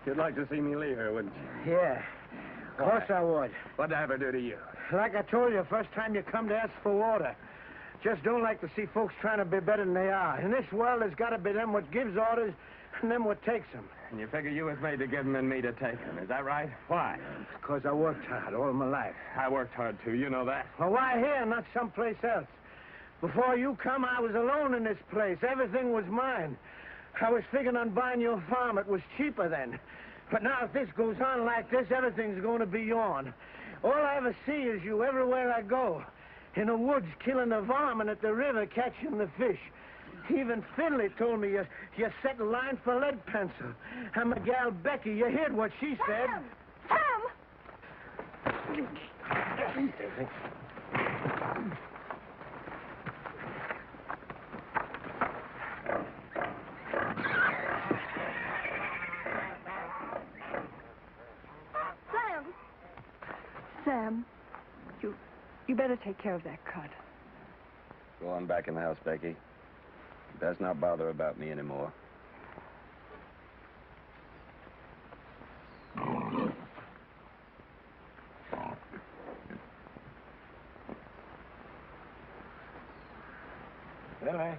You'd like to see me leave her, wouldn't you? Yeah. Of course I would. What'd I ever do to you? Like I told you, first time you come to ask for water. Just don't like to see folks trying to be better than they are. In this world, there's got to be them what gives orders and them what takes them. And you figure you was made to give them and me to take them. Is that right? Why? Because I worked hard all my life. I worked hard, too. You know that. Well, why here, not someplace else? Before you come, I was alone in this place. Everything was mine. I was figuring on buying your farm. It was cheaper then. But now if this goes on like this, everything's going to be yourn. All I ever see is you everywhere I go. In the woods, killing the varmint, at the river, catching the fish. Even Finlay told me you set in line for lead pencil. And my gal Becky, you heard what she said. Sam! Sam, you better take care of that cut. Go on back in the house, Becky. Best not bother about me anymore. Finlay.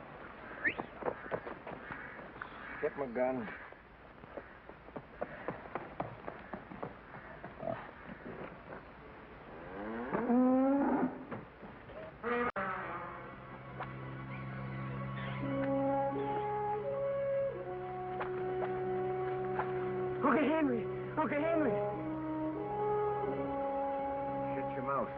Get my gun. Uncle Henry. Shut your mouth.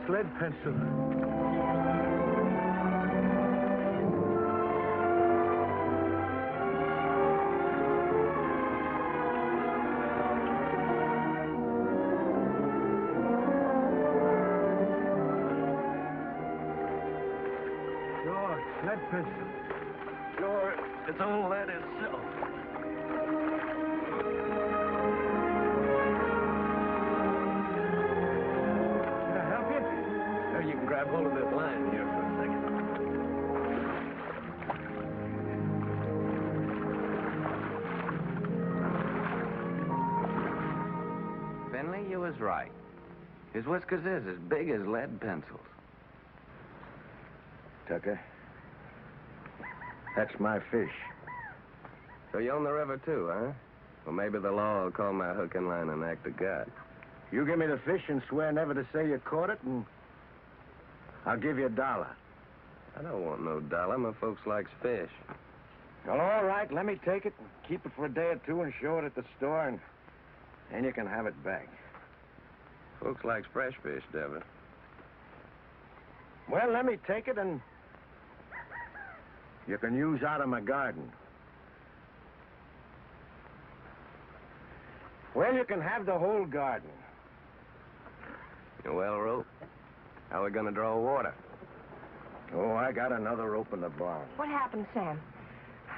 Lead pencil. Sure, lead pencil. Sure, it's all lead itself. You can grab hold of this line here for a second. Finlay, you was right. His whiskers is as big as lead pencils. Tucker, that's my fish. So you own the river, too, huh? Well, maybe the law will call my hook and line an act of God. You give me the fish and swear never to say you caught it, and I'll give you $1. I don't want no dollar. My folks likes fish. Well, all right, let me take it and keep it for a day or two and show it at the store, and then you can have it back. Folks likes fresh fish, Deborah. Well, let me take it, and you can use out of my garden. Well, you can have the whole garden. You well rope? How are we going to draw water? Oh, I got another rope in the barn. What happened, Sam?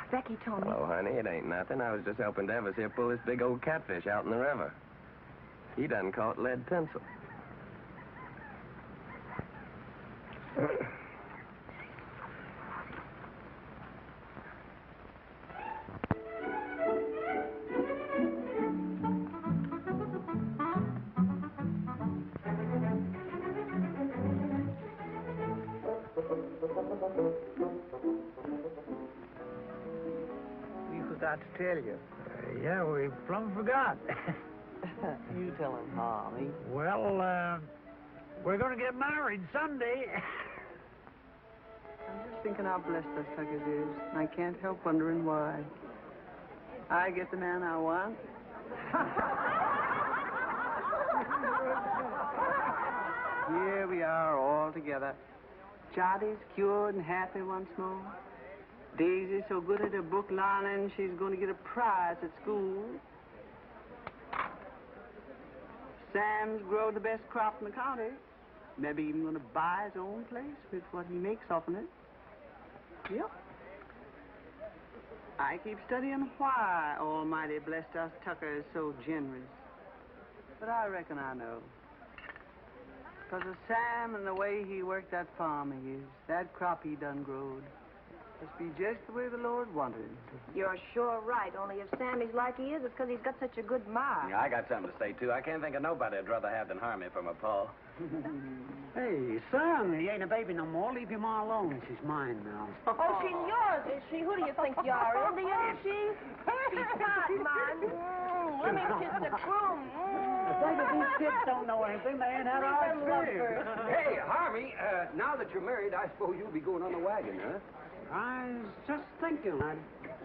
Becky told me. Hello, honey. It ain't nothing. I was just helping Devers here pull this big old catfish out in the river. He done caught lead pencil. We forgot to tell you. Yeah, we plumb forgot. You tell him, Harmie. Well, we're going to get married Sunday. I'm just thinking how blessed us Tuckers is. I can't help wondering why. I get the man I want. Here we are all together. Jottie's cured and happy once more. Daisy's so good at her book learning, she's going to get a prize at school. Sam's grown the best crop in the county. Maybe even going to buy his own place with what he makes off of it. Yep. I keep studying why Almighty blessed us Tuckers so generous. But I reckon I know. Because of Sam and the way he worked that farm of his, that crop he done growed. Must be just the way the Lord wanted it. You're sure right. Only if Sammy's like he is, it's because he's got such a good ma. Yeah, I got something to say, too. I can't think of nobody I'd rather have than Harmie for my pa. Hey, son, he ain't a baby no more. Leave your ma alone. She's mine now. Oh, she's yours, is she? Who do you think you are, Indian, is she? She's not mine. Let me kiss the groom. These kids don't know anything. They ain't had our experience. Hey, Harmie, now that you're married, I suppose you'll be going on the wagon, huh? I was just thinking I'd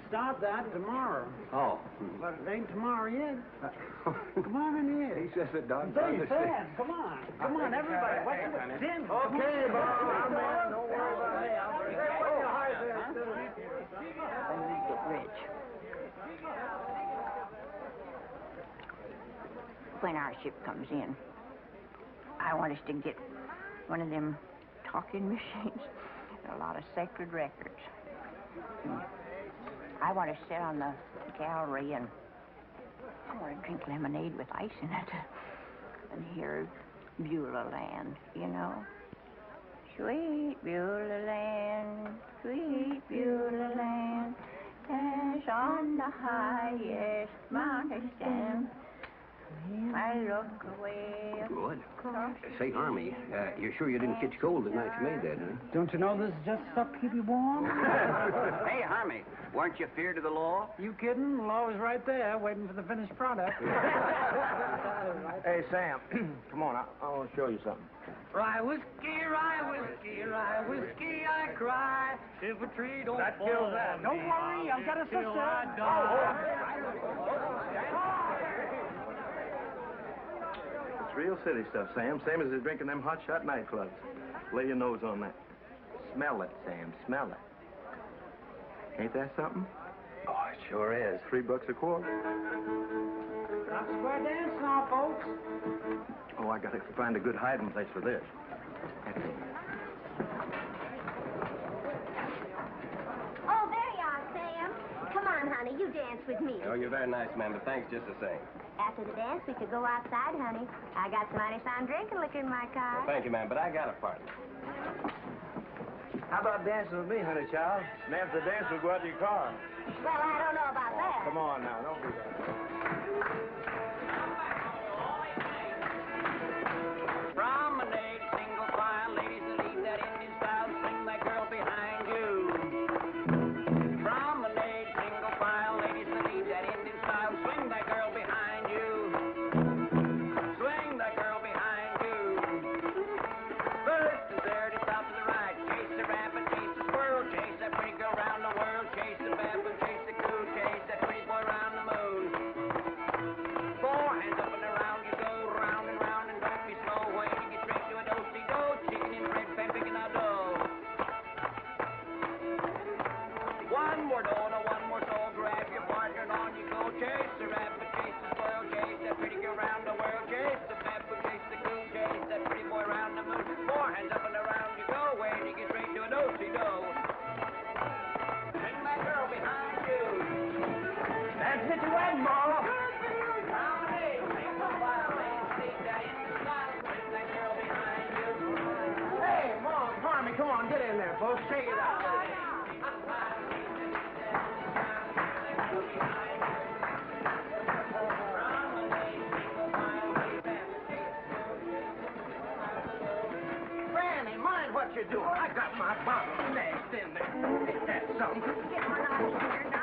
start that tomorrow. Oh. But it ain't tomorrow yet. Come on in here. He says it, Doc. Say, Sam, come on. Come on, everybody. What's the Tim? Okay, Bob. I'm in. Don't worry about me. When we get rich. When our ship comes in, I want us to get one of them talking machines and a lot of sacred records. I want to sit on the gallery and I want to drink lemonade with ice in it and hear Beulah land, you know. Sweet Beulah land, sweet Beulah land, as on the highest mountain stand. I look away. Good. Say, Harmie, you're sure you didn't catch cold the night you made that, huh? Don't you know this is just stuff to keep you warm? Hey, Harmie, weren't you feared of the law? You kidding? The law is right there, waiting for the finished product. Hey, Sam, come on. I want to show you something. Rye whiskey, I cry. If a tree don't That fall kills that. on Don't me, worry, I've got a till sister. I die. It's real city stuff, Sam. Same as they're drinking them hot shot nightclubs. Lay your nose on that. Smell it, Sam. Smell it. Ain't that something? Oh, it sure is. $3 a quart. Stop square dance now, folks. Oh, I gotta find a good hiding place for this. Oh, there you are, Sam. Come on, honey, you dance with me. Oh, you're very nice, man, but thanks just the same. After the dance, we could go outside, honey. I got some mighty fine drinking liquor in my car. Well, thank you, man, but I got a partner. How about dancing with me, honey child? And after the dance, we'll go out to your car. Well, I don't know about that. Come on now, don't do that. Promenade, single file, ladies that leave that Indian style, sing that girl behind you. Promenade, single file, ladies there, folks. Take it out. Granny, mind what you're doing. I got my bottle stashed in there. Ain't that something? Get one out of here now.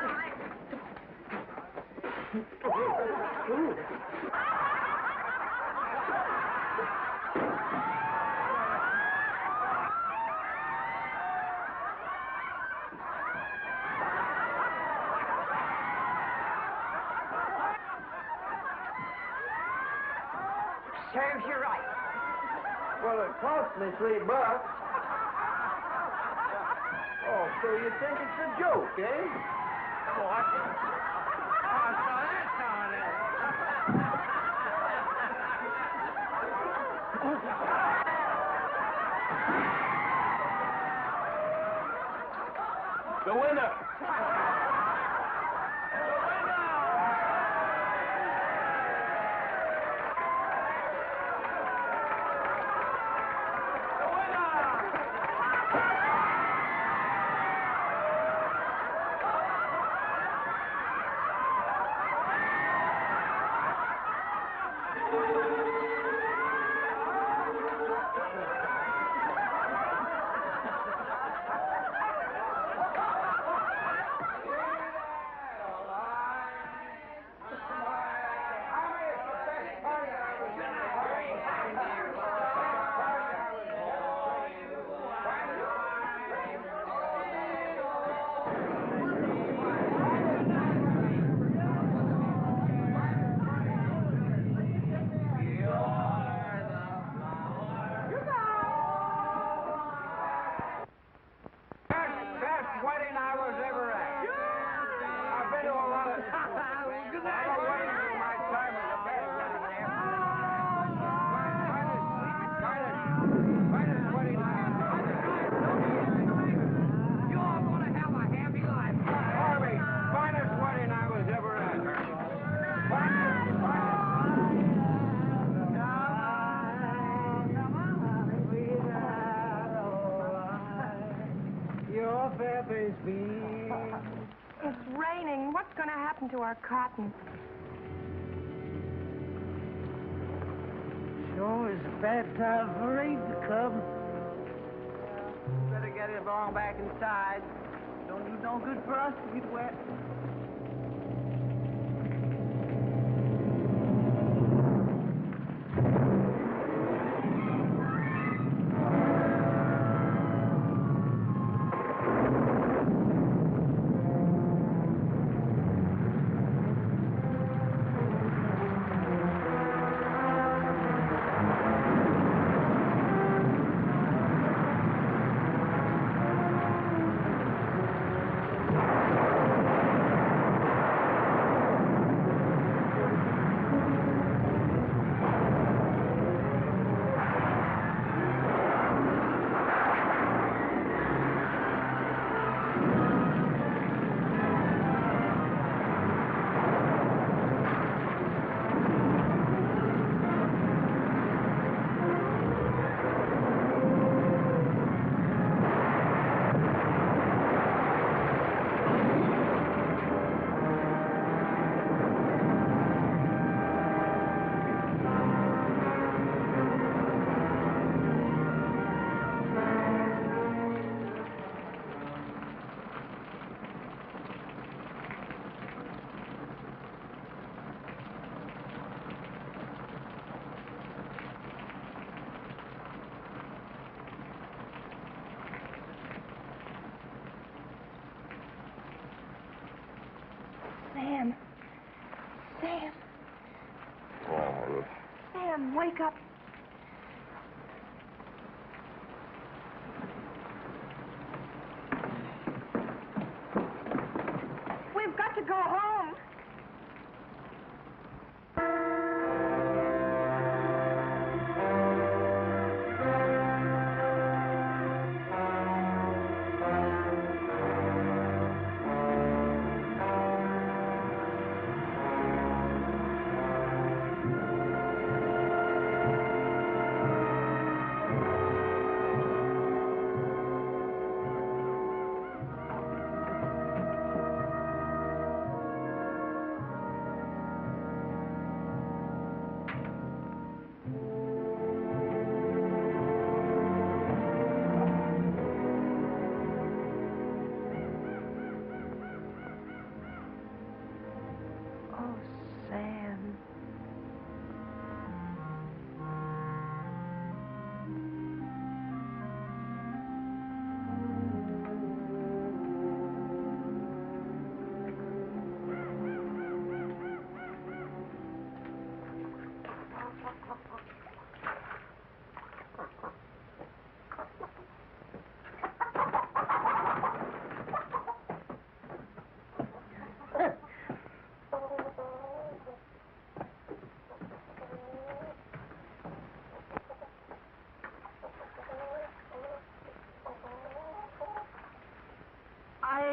Serves you right. Well, it cost me $3. Oh, so you think it's a joke, eh? What? Oh, so that's how it is. The winner! It's raining. What's going to happen to our cotton? Sure is a bad time for rain to come. Better get it along back inside. Don't do no good for us to get wet. Sam. Sam. Oh, Sam, wake up. We've got to go home.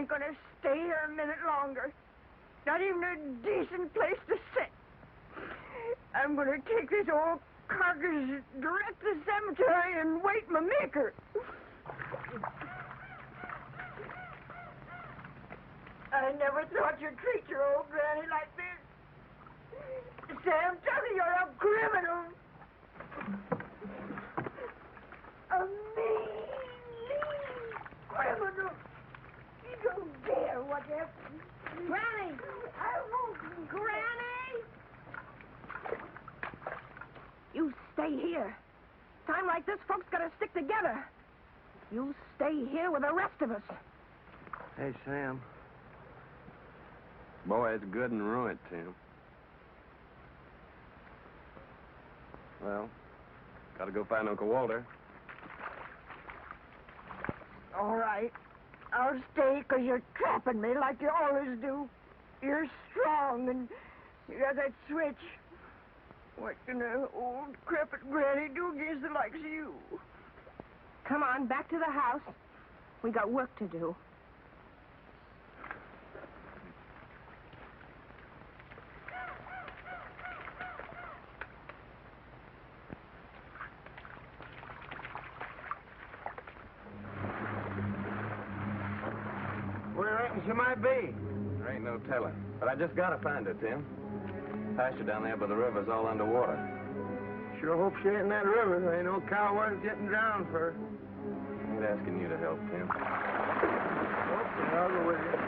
ain't gonna stay here a minute longer. Not even a decent place to sit. I'm gonna take this old carcass direct to the cemetery and wait my maker. I never thought you'd treat your old granny like this. Sam Tucker, you're a criminal. A mean criminal. You don't dare what you... Granny! I won't, Granny! You stay here. Time like this, folks gotta stick together. You stay here with the rest of us. Hey, Sam. Boy, it's good and ruined, Tim. Well, gotta go find Uncle Walter. All right. I'll stay because you're trapping me like you always do. You're strong and you got that switch. What can an old crepit granny do against the likes of you? Come on, back to the house. We got work to do. Where reckon she might be? There ain't no telling. But I just gotta find her, Tim. Pasture down there by the river's all underwater. Sure hope she ain't in that river. There ain't no cow worth getting drowned for. I ain't asking you to help, Tim. Okay, I'll go with you.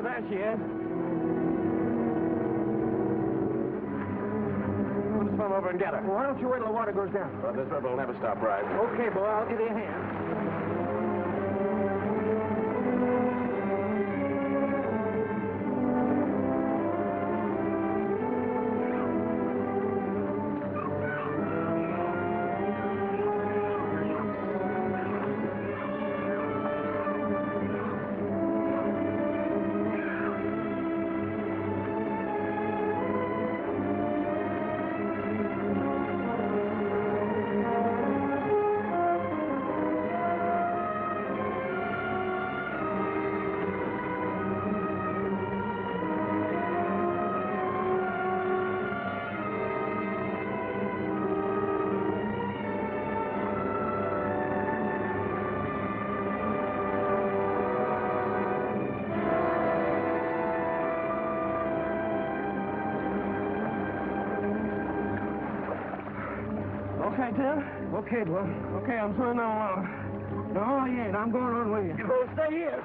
There she is. We'll just swim over and get her. Well, why don't you wait till the water goes down? Well, this river will never stop rising. Okay, boy, I'll give you a hand. Okay, Tim? Okay, boy. Okay, I'm swimming on along. No, you ain't. I'm going on with you. You both stay here.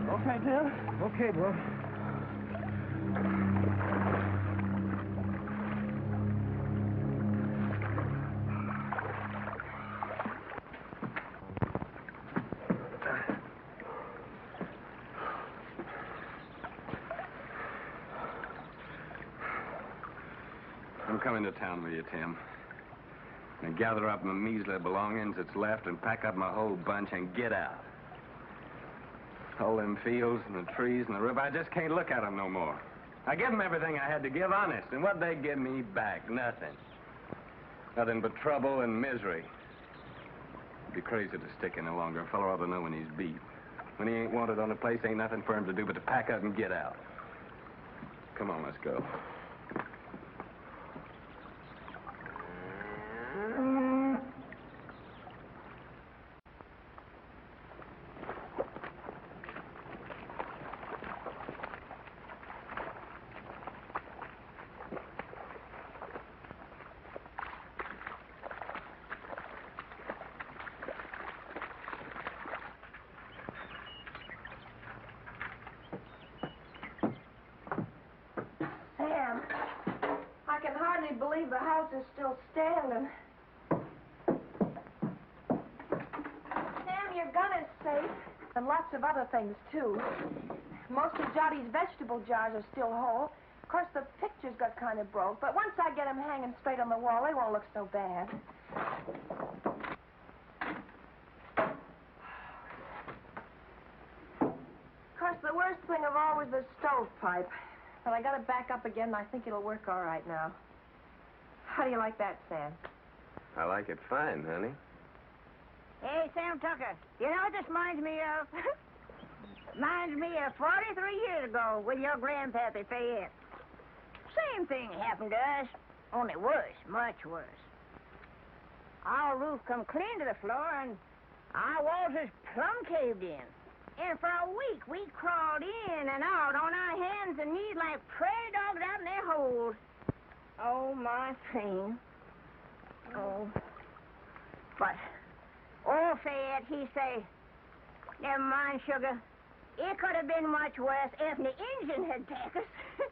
Okay, Tim. Okay, boy. I'm coming to town with you, Tim. And gather up my measly belongings that's left and pack up my whole bunch and get out. All them fields and the trees and the river, I just can't look at them no more. I give them everything I had to give, honest, and what they give me back? Nothing. Nothing but trouble and misery. It'd be crazy to stick any longer. A fellow ought to know when he's beat. When he ain't wanted on the place, ain't nothing for him to do but to pack up and get out. Come on, let's go. Sam, I can hardly believe the house is still standing. Sam, your gun is safe. And lots of other things, too. Most of Johnny's vegetable jars are still whole. Of course, the pictures got kind of broke, but once I get them hanging straight on the wall, they won't look so bad. Of course, the worst thing of all was the stovepipe. But I got it back up again, and I think it'll work all right now. How do you like that, Sam? I like it fine, honey. Hey, Sam Tucker, you know what this reminds me of? Reminds me of 43 years ago with your grandpappy Fayette. Same thing happened to us, only worse, much worse. Our roof come clean to the floor, and our walls is plumb caved in. And for a week, we crawled in and out on our hands and knees like prairie dogs out in their holes. Oh, my pain. Oh. But old Fayette, he say, never mind, sugar. It could have been much worse if the engine had taken us.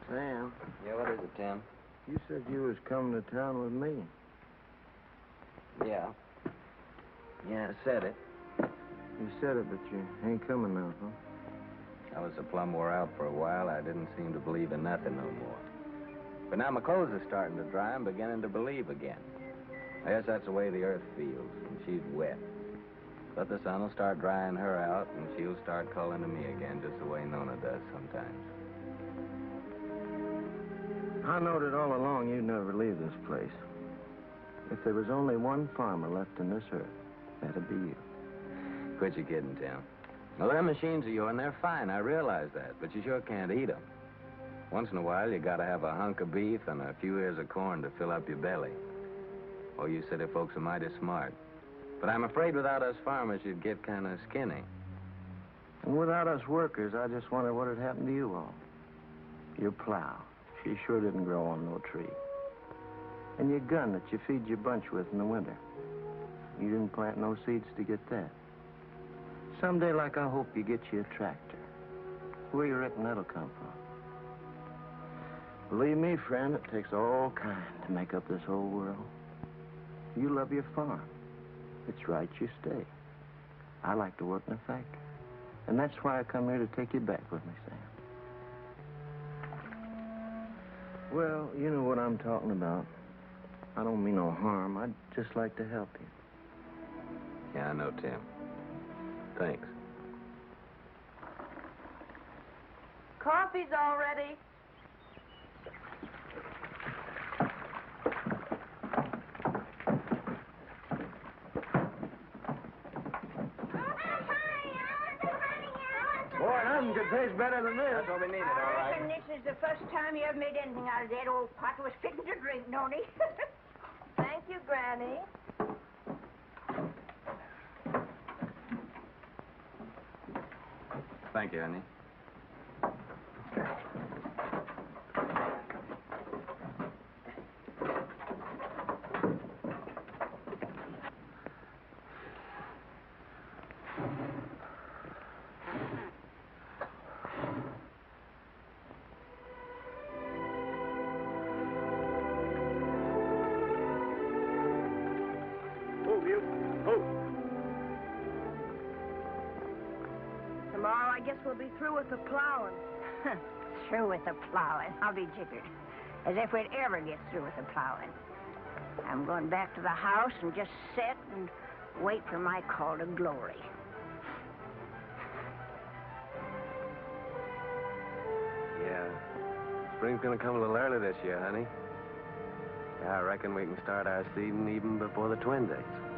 Sam. Yeah, what is it, Tim? You said you was coming to town with me. Yeah. Yeah, I said it. You said it, but you ain't coming now, huh? I was so plumb wore out for a while, I didn't seem to believe in nothing no more. But now my clothes are starting to dry, I'm beginning to believe again. I guess that's the way the earth feels, and she's wet. But the sun will start drying her out, and she'll start calling to me again, just the way Nona does sometimes. I knowed it all along you'd never leave this place. If there was only one farmer left in this earth, that'd be you. Quit your kidding, Tim. Well, them machines of yours, they're fine, I realize that, but you sure can't eat them. Once in a while, you gotta have a hunk of beef and a few ears of corn to fill up your belly. Oh, you city folks are mighty smart. But I'm afraid without us farmers, you'd get kind of skinny. And without us workers, I just wonder what had happened to you all. Your plow. She sure didn't grow on no tree. And your gun that you feed your bunch with in the winter. You didn't plant no seeds to get that. Someday, like I hope, you get you a tractor. Where you reckon that'll come from? Believe me, friend, it takes all kind to make up this whole world. You love your farm. It's right you stay. I like to work in a factory. And that's why I come here to take you back with me, Sam. Well, you know what I'm talking about. I don't mean no harm. I'd just like to help you. Yeah, I know, Tim. Thanks. Coffee's all ready. Boy, nothing could taste better than this. That's what we needed, all I right. reckon this is the first time you ever made anything out of that old pot was fitting to drink, Nona. Thank you, Granny. Thank you, honey. Tomorrow, I guess we'll be through with the plowing. Through with the plowing? I'll be jiggered. As if we'd ever get through with the plowing. I'm going back to the house and just sit and wait for my call to glory. Yeah. Spring's gonna come a little early this year, honey. Yeah, I reckon we can start our seeding even before the twin days.